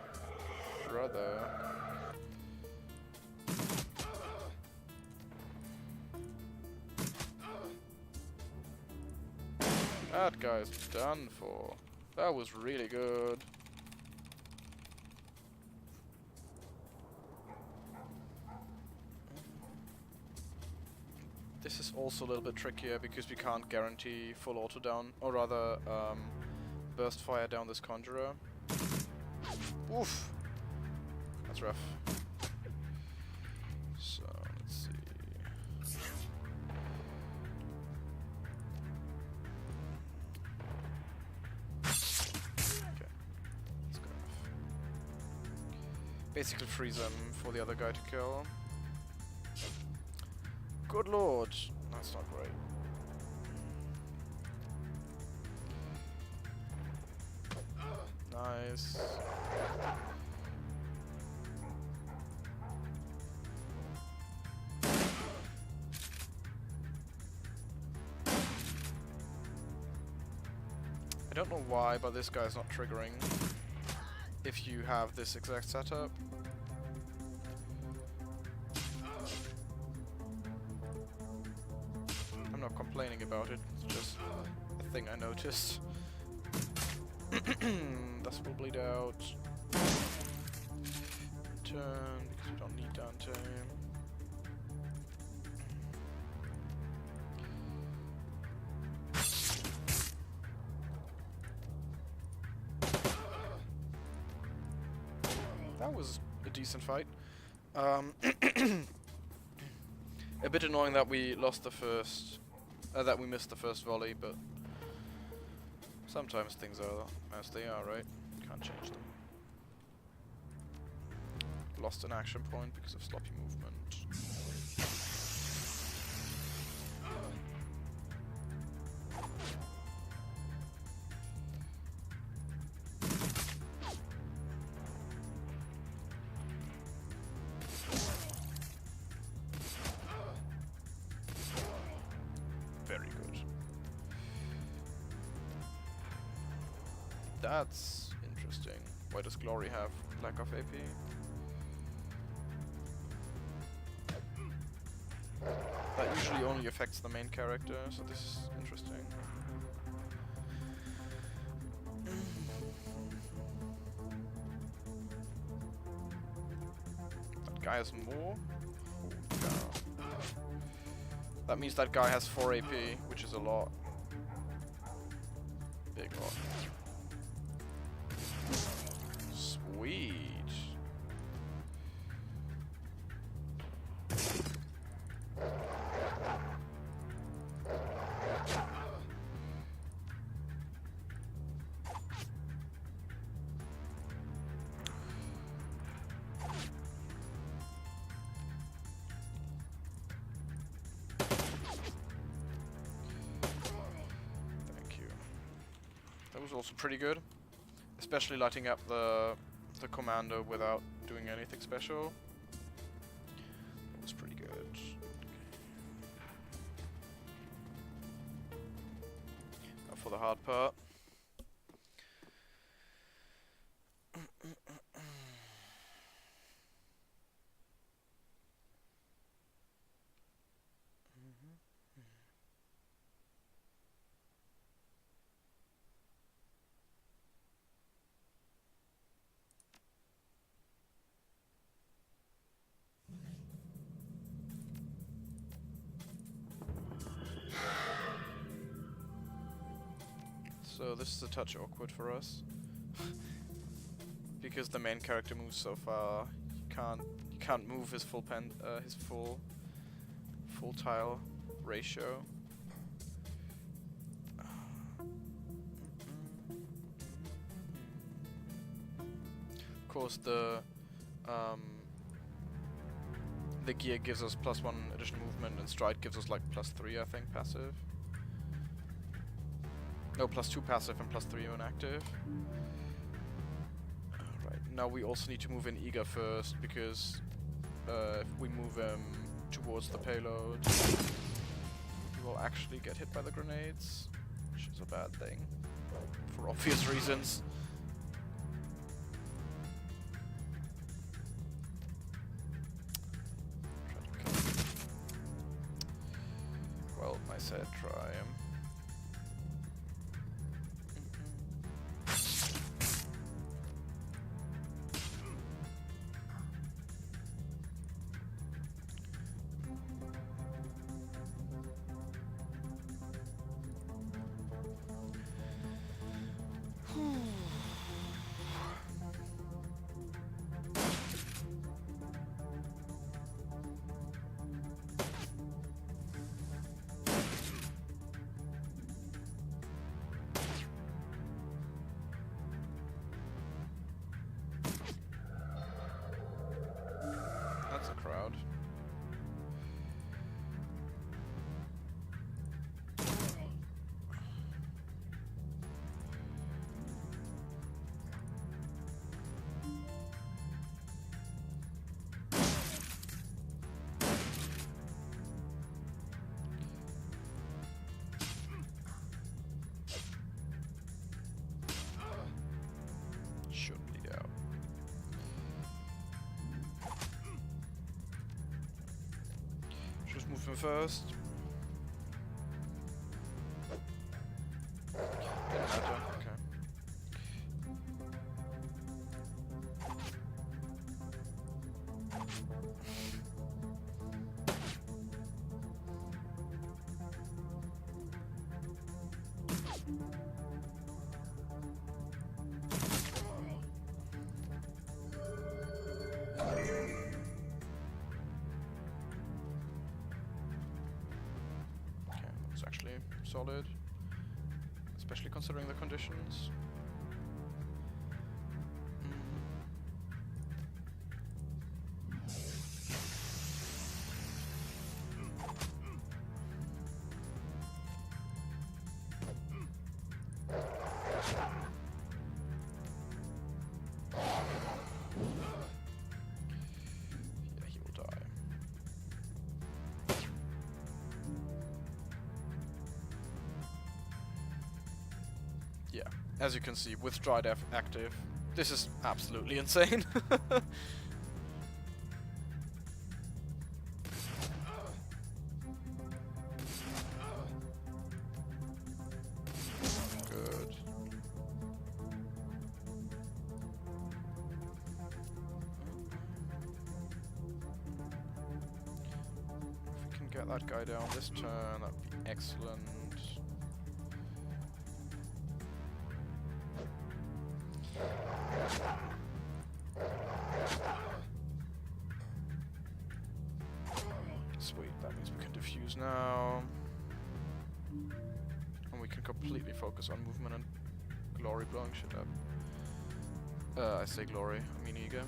S1: Brother. That guy's done for. That was really good. also a little bit trickier because we can't guarantee full auto down, or rather burst fire down this conjurer. Oof! That's rough. So, let's see. Okay. Let's go. Basically freeze him for the other guy to kill. Good lord! That's not great. Nice. I don't know why, but this guy's not triggering if you have this exact setup. I'm not complaining about it, it's just a thing I noticed. This will bleed out. Turn, because we don't need downtime. That was a decent fight. A bit annoying that we lost the first, that we missed the first volley, but sometimes things are as they are, right? Can't change them. Lost an action point because of sloppy movement. Very good. That's interesting. Why does Glory have lack of AP? That usually only affects the main character, so this is interesting. That guy has more? Oh, no. That means that guy has 4 AP, which is a lot. Big lot. Sweet. That was also pretty good, especially lighting up the commander without doing anything special. That was pretty good. Now for the hard part. So this is a touch awkward for us because the main character moves so far. You can't move his full full tile ratio. Of course, the gear gives us +1 additional movement, and stride gives us like +3, I think, passive. No, +2 passive and +3 when active. Right, now we also need to move in Eager first, because if we move him towards the payload, he will actually get hit by the grenades, which is a bad thing, for obvious reasons. Well, I said try him. him first. Didn't matter. Okay. It's actually solid, especially considering the conditions. Yeah, he will die. Yeah, as you can see, with Dry Death active, this is absolutely insane. Good. If we can get that guy down this turn, that'd be excellent. Sweet, that means we can defuse now. And we can completely focus on movement and glory blowing shit up. I say glory, I mean ego.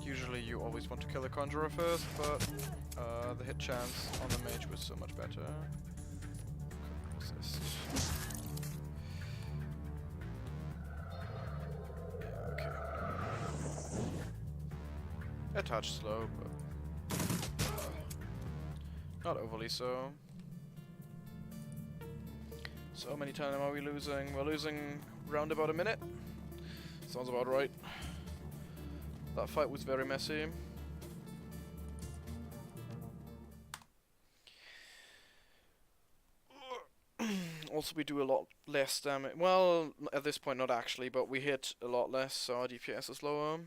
S1: Usually you always want to kill the Conjurer first, but the hit chance on the mage was so much better. Couldn't resist. Yeah, okay. A touch slow, but not overly so. So many time are we losing? We're losing round about a minute. Sounds about right. That fight was very messy. Also, we do a lot less damage. Well, at this point, not actually, but we hit a lot less, so our DPS is lower.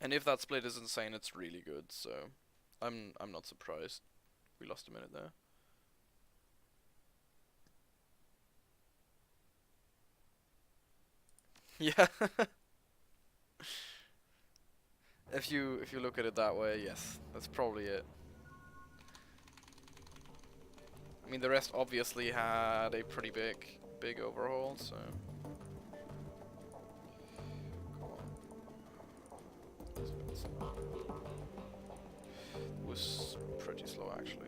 S1: And if that split is insane, it's really good. So, I'm not surprised. We lost a minute there. Yeah. If you look at it that way, yes, that's probably it. I mean, the rest obviously had a pretty big overhaul, so. It was pretty slow actually.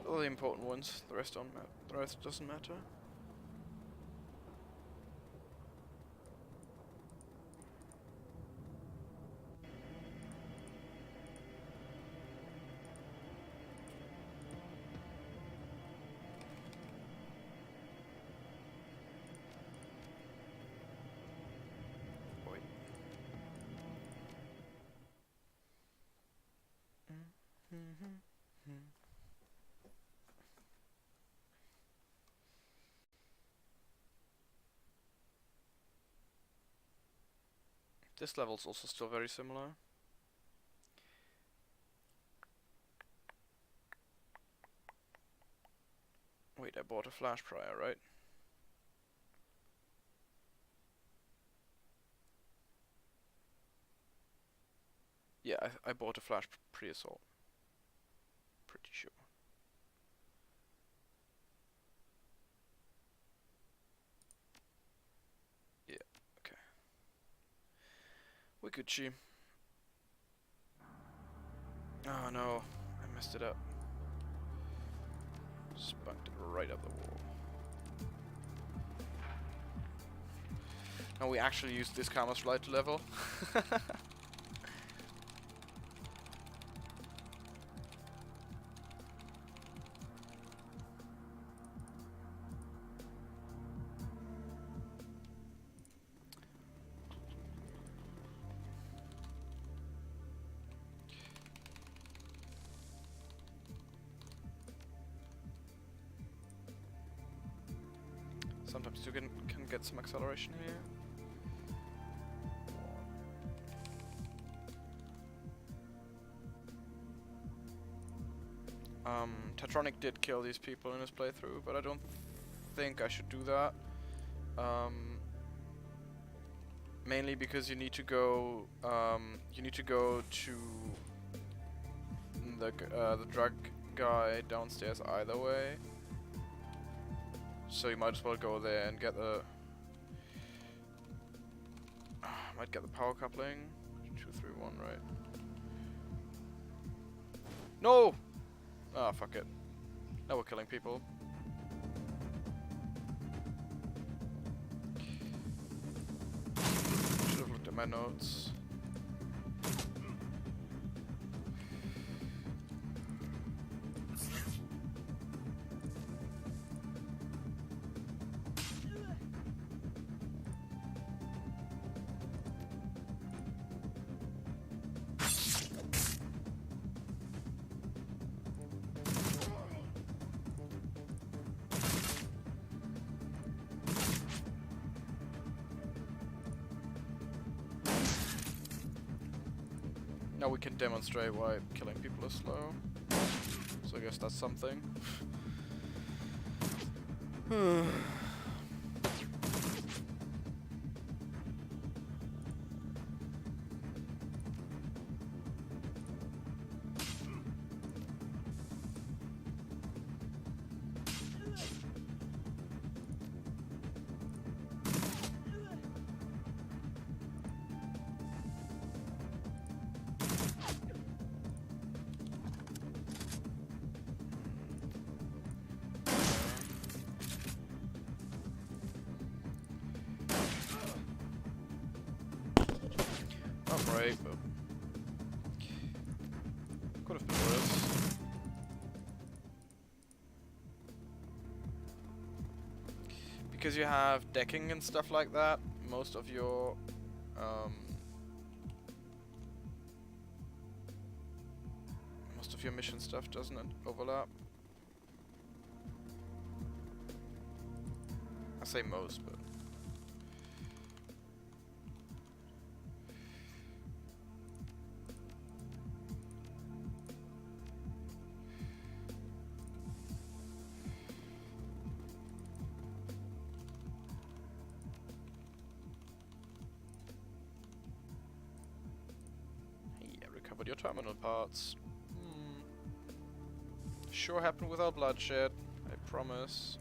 S1: All the important ones. The rest don't matter. The rest doesn't matter. This level's also still very similar. Wait, I bought a flash prior, right? Yeah, I bought a flash pre-assault. Pretty sure. Yeah, okay. We could cheat. Oh no, I messed it up. Spunked it right up the wall. Now we actually use this camera slide to level. Sometimes you can get some acceleration here. Tetronic did kill these people in his playthrough, but I don't think I should do that. Mainly because you need to go to the drug guy downstairs either way. So you might as well go there and get the might get the power coupling. 2, 3, 1, right? No! Ah, fuck it. Now we're killing people. Should have looked at my notes. Now we can demonstrate why killing people is slow. So I guess that's something. Right, but could have been worse. Because you have decking and stuff like that, most of your mission stuff doesn't overlap. I say most, but recovered your terminal parts. Sure happened without bloodshed, I promise.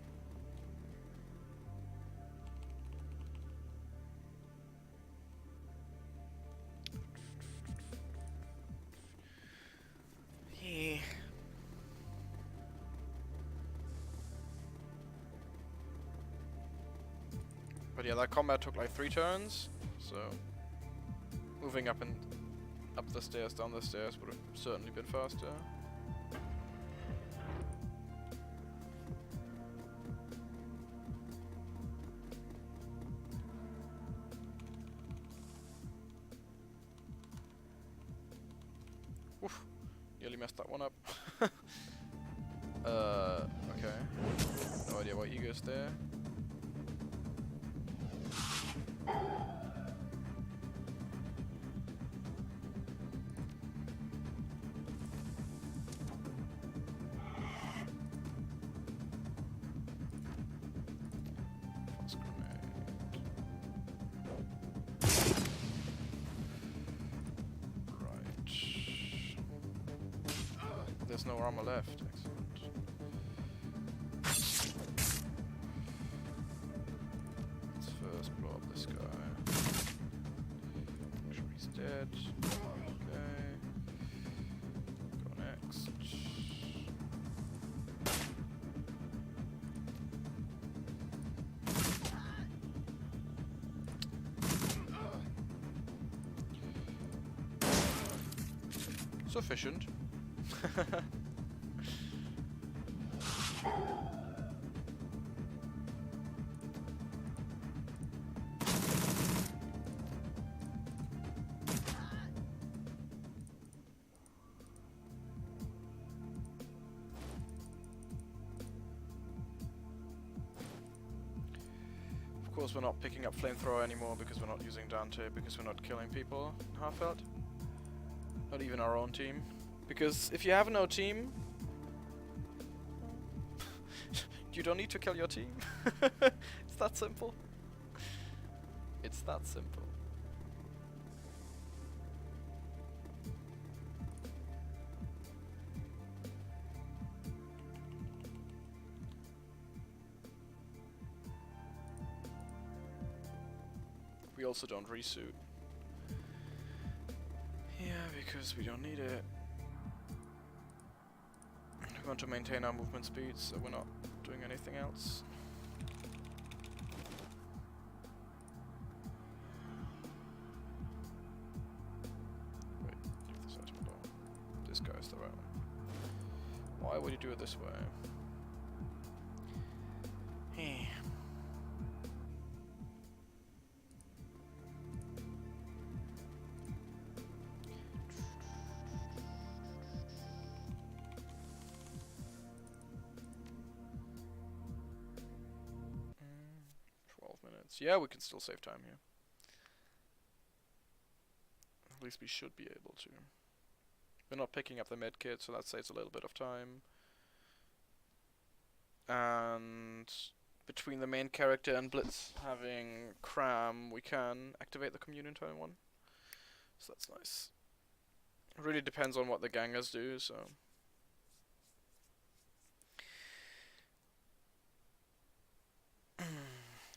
S1: Yeah. But yeah, that combat took like 3 turns, so moving up the stairs, down the stairs would have certainly been faster. Nearly messed that one up. Okay. No idea why Ego's there. Fast grenade. Right. There's no armor left. Excellent. Let's first blow up this guy. Make sure he's dead. Okay. Go next. Sufficient. Of course, we're not picking up flamethrower anymore because we're not using Dante, because we're not killing people in Halfeld. Not even our own team. Because if you have no team, you don't need to kill your team. It's that simple. It's that simple. We also don't resuit. Yeah, because we don't need it. We want to maintain our movement speed, so we're not doing anything else. Wait, leave this item alone. This guy's the right one. Why would you do it this way? Hey. 12 minutes. Yeah, we can still save time here. At least we should be able to. We're not picking up the med kit, so that saves a little bit of time. And between the main character and Blitz having cram, we can activate the commune in turn 1. So that's nice. It really depends on what the gangers do, so.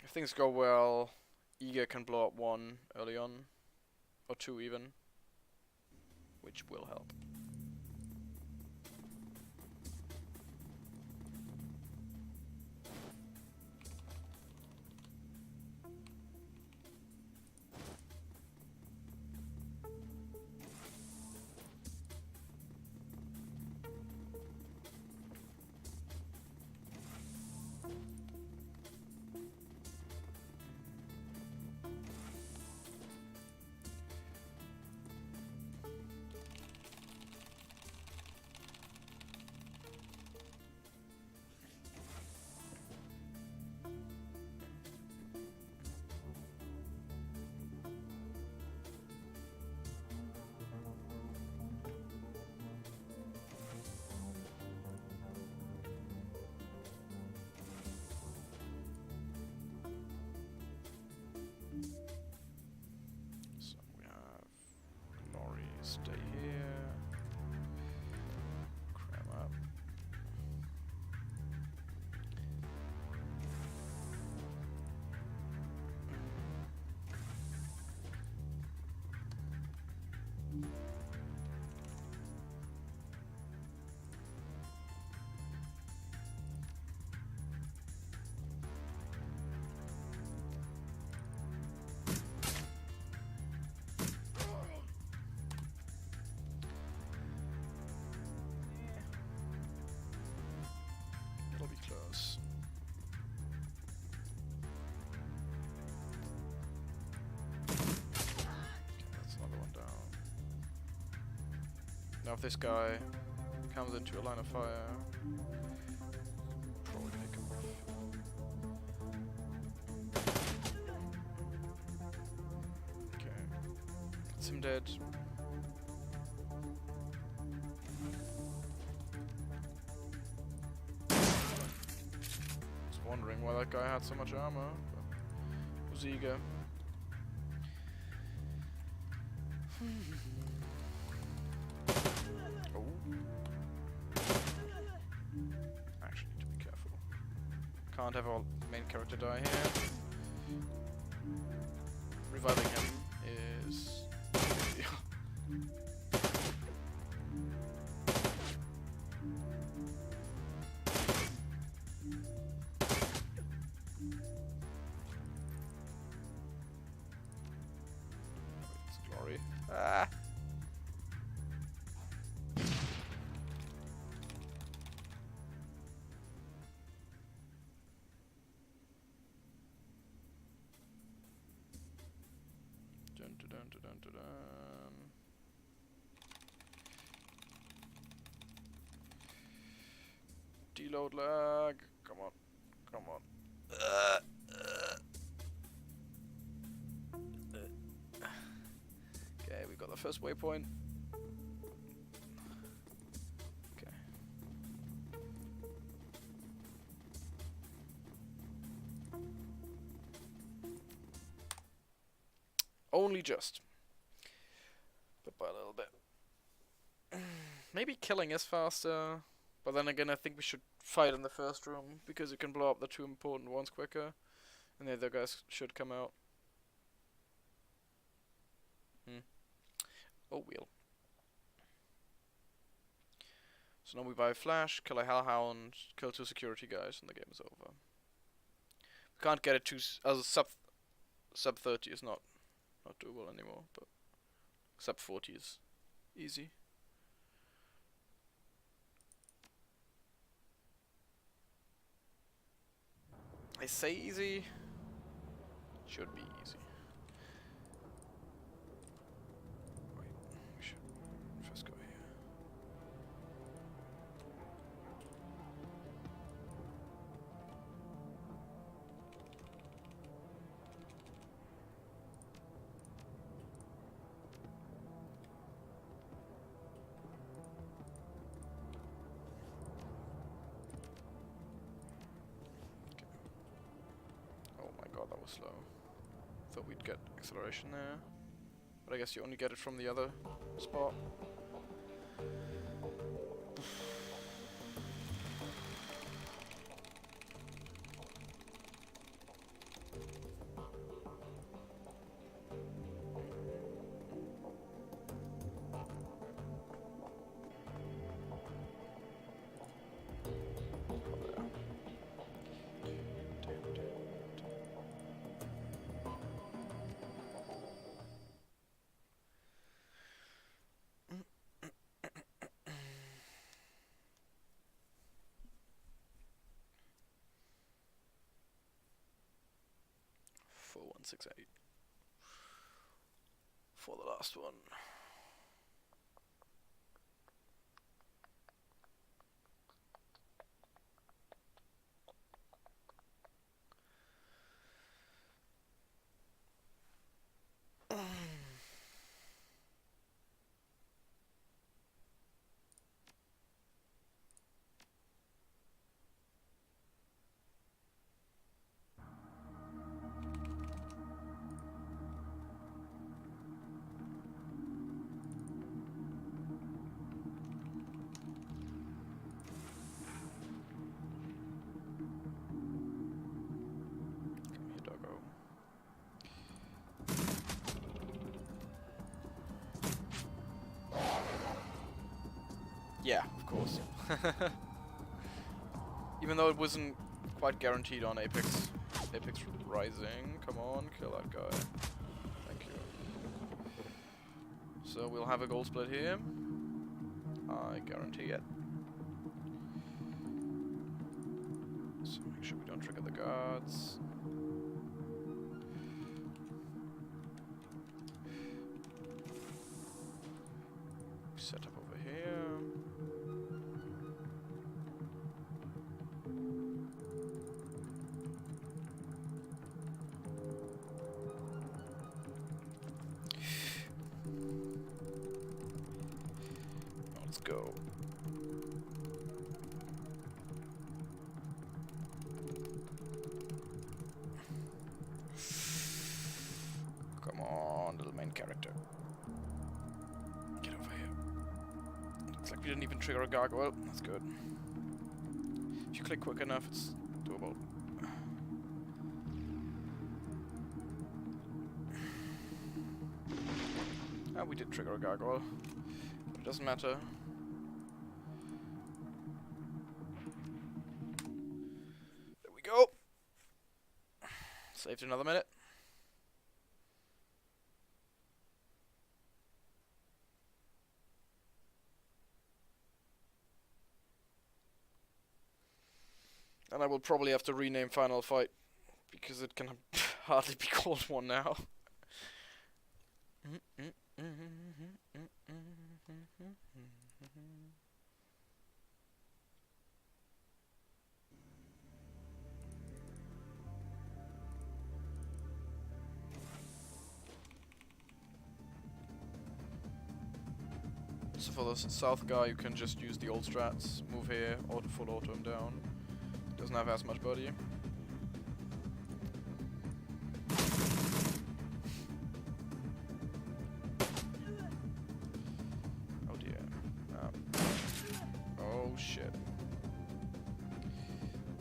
S1: If things go well, Iga can blow up 1 early on, or 2 even, which will help. Stay here. Cram up. It'll be close. Okay, that's another one down. Now if this guy comes into a line of fire. Probably pick him off. Okay. That's him dead. Was wondering why that guy had so much armor. But was eager. Oh. Actually need to be careful. Can't have our main character die here. Reviving him is... It's glory. Ah! Dun dun dun dun dun dun. Deload lag. Come on. Come on. Okay, we got the first waypoint. Okay. Only just. But by a little bit. Maybe killing is faster. But then again, I think we should fight in the first room, because you can blow up the two important ones quicker. And the other guys should come out. Oh, wheel. So now we buy Flash, kill a Hellhound, kill 2 security guys, and the game is over. We can't get it to sub 30 is not doable anymore, but sub 40 is easy. I say easy. Should be easy. Wait, we should first go here. Oh my god, that was slow. Thought we'd get acceleration there. But I guess you only get it from the other spot. For 168 for the last one. Yeah, of course. Even though it wasn't quite guaranteed on Apex Rising. Come on, kill that guy. Thank you. So we'll have a gold split here. I guarantee it. So make sure we don't trigger the guards. Set up over here. go. Come on, little main character. Get over here. Looks like we didn't even trigger a gargoyle. That's good. If you click quick enough, it's doable. Ah, we did trigger a gargoyle. But it doesn't matter. There we go. Saved another minute. And I will probably have to rename Final Fight, because it can hardly be called one now. So for the south guy, you can just use the old strats, move here, full auto him down. Doesn't have as much body. Oh dear. Oh shit.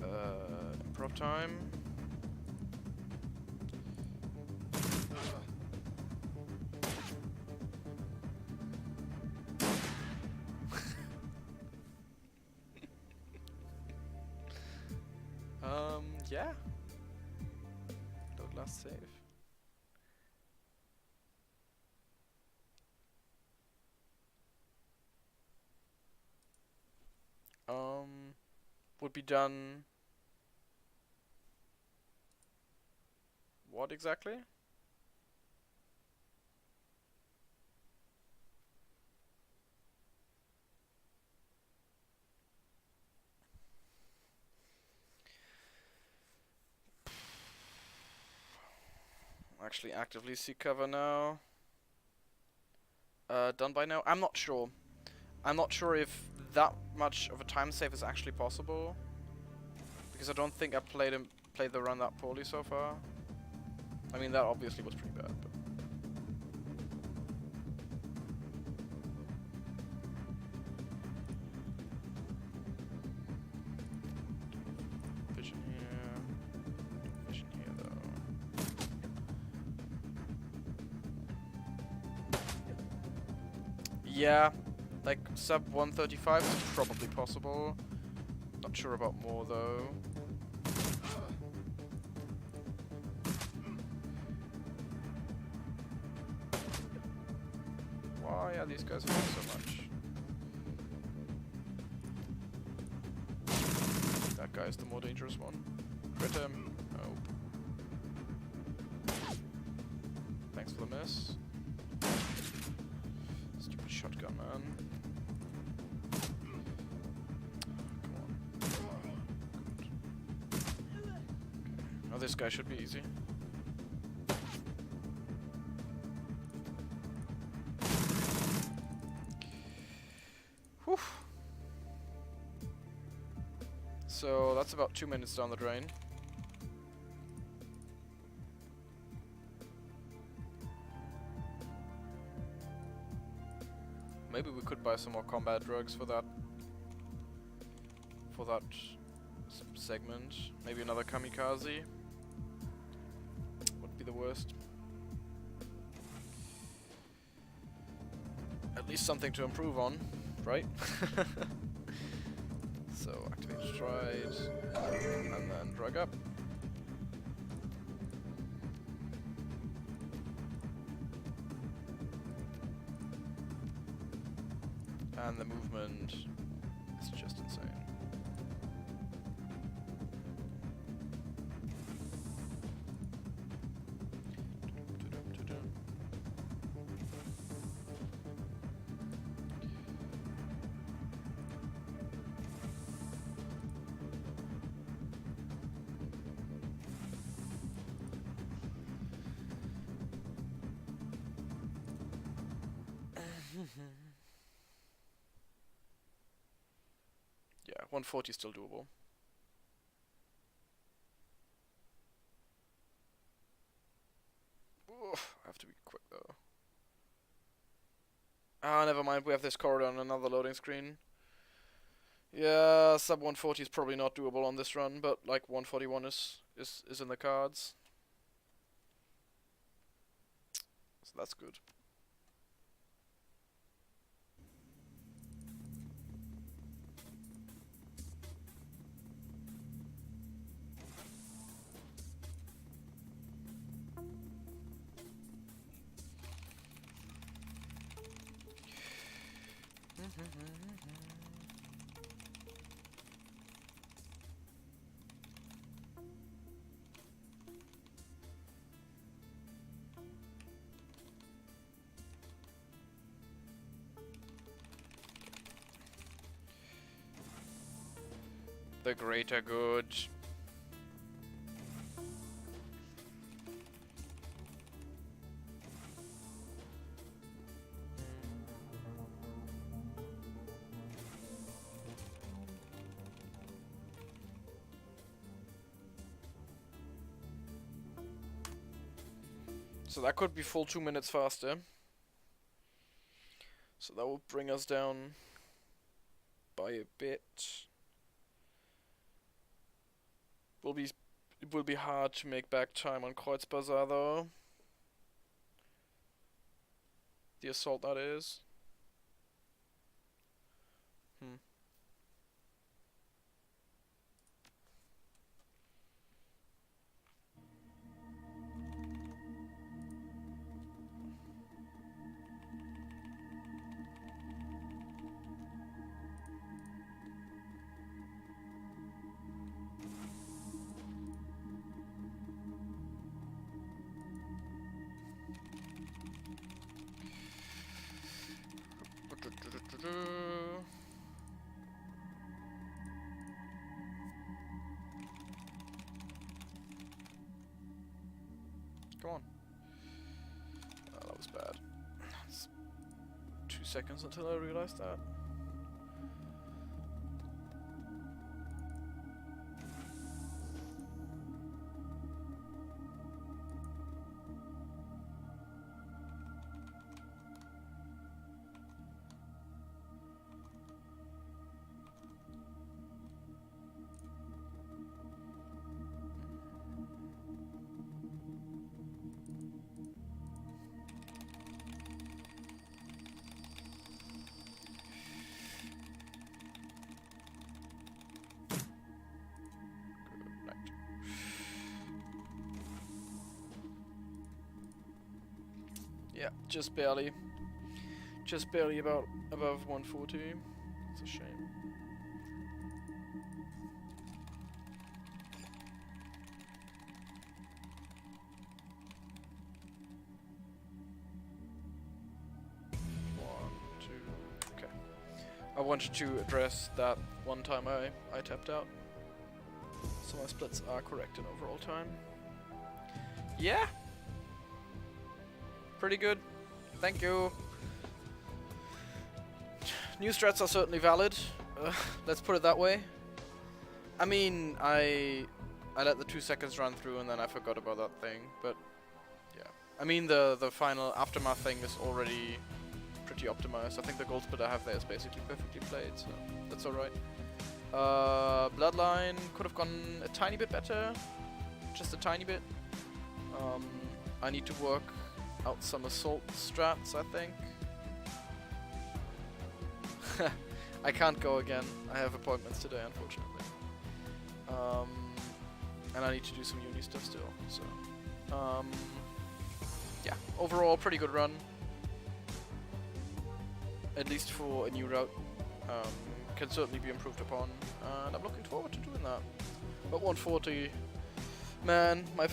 S1: Improv time. Yeah. Load last save. Would be done. What exactly? Actually actively seek cover now. Done by now? I'm not sure. I'm not sure if that much of a time save is actually possible, because I don't think I played the run that poorly so far. I mean, that obviously was pretty bad, but vision here though. Yeah, like sub 135 is probably possible. Not sure about more though. Why are these guys hurting so much? That guy's the more dangerous one. Crit him. Nope. Thanks for the miss. Stupid shotgun, man. Come on. Good. Oh, this guy should be easy. Whew. So that's about 2 minutes down the drain. Maybe we could buy some more combat drugs for that segment. Maybe another kamikaze. Would be the worst. At least something to improve on, right? So activate stride, and then drag up. And the movement is just insane. 140 is still doable. Oof, I have to be quick though. Ah, never mind. We have this corridor on another loading screen. Yeah, sub 140 is probably not doable on this run, but like 141 is in the cards. So that's good. The greater good. So that could be full 2 minutes faster. So that will bring us down by a bit. It will be hard to make back time on Kreuzbazaar though. The assault, that is. Come on. Oh, that was bad. It's 2 seconds until I realized that. Yeah, just barely. Just barely above 140. It's a shame. Okay. I wanted to address that one time I tapped out. So my splits are correct in overall time. Yeah. Pretty good. Thank you. New strats are certainly valid. Let's put it that way. I mean, I let the 2 seconds run through and then I forgot about that thing, but yeah. I mean, the final aftermath thing is already pretty optimized. I think the gold split I have there is basically perfectly played, so that's alright. Bloodline could have gone a tiny bit better. Just a tiny bit. I need to work out some assault strats, I think. I can't go again. I have appointments today, unfortunately. And I need to do some uni stuff still, so. Yeah, overall, pretty good run. At least for a new route. Can certainly be improved upon, and I'm looking forward to doing that. But 140, man, the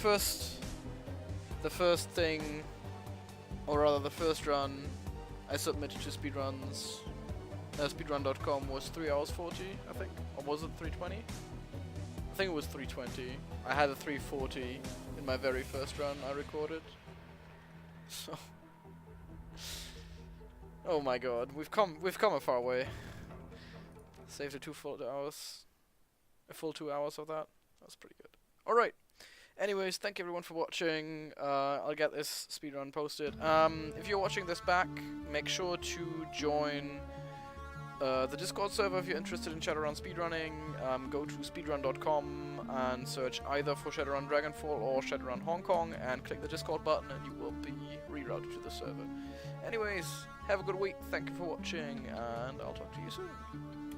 S1: first thing, or rather the first run I submitted to speedruns, speedrun.com was 3 hours 40, I think, or was it 320? I think it was 320. I had a 340 in my very first run I recorded. So, oh my god, we've come a far way. Saved the 2 full hours. A full 2 hours of that. That's pretty good. Alright. Anyways, thank you everyone for watching. I'll get this speedrun posted. If you're watching this back, make sure to join the Discord server if you're interested in Shadowrun speedrunning. Go to speedrun.com and search either for Shadowrun Dragonfall or Shadowrun Hong Kong and click the Discord button and you will be rerouted to the server. Anyways, have a good week, thank you for watching, and I'll talk to you soon.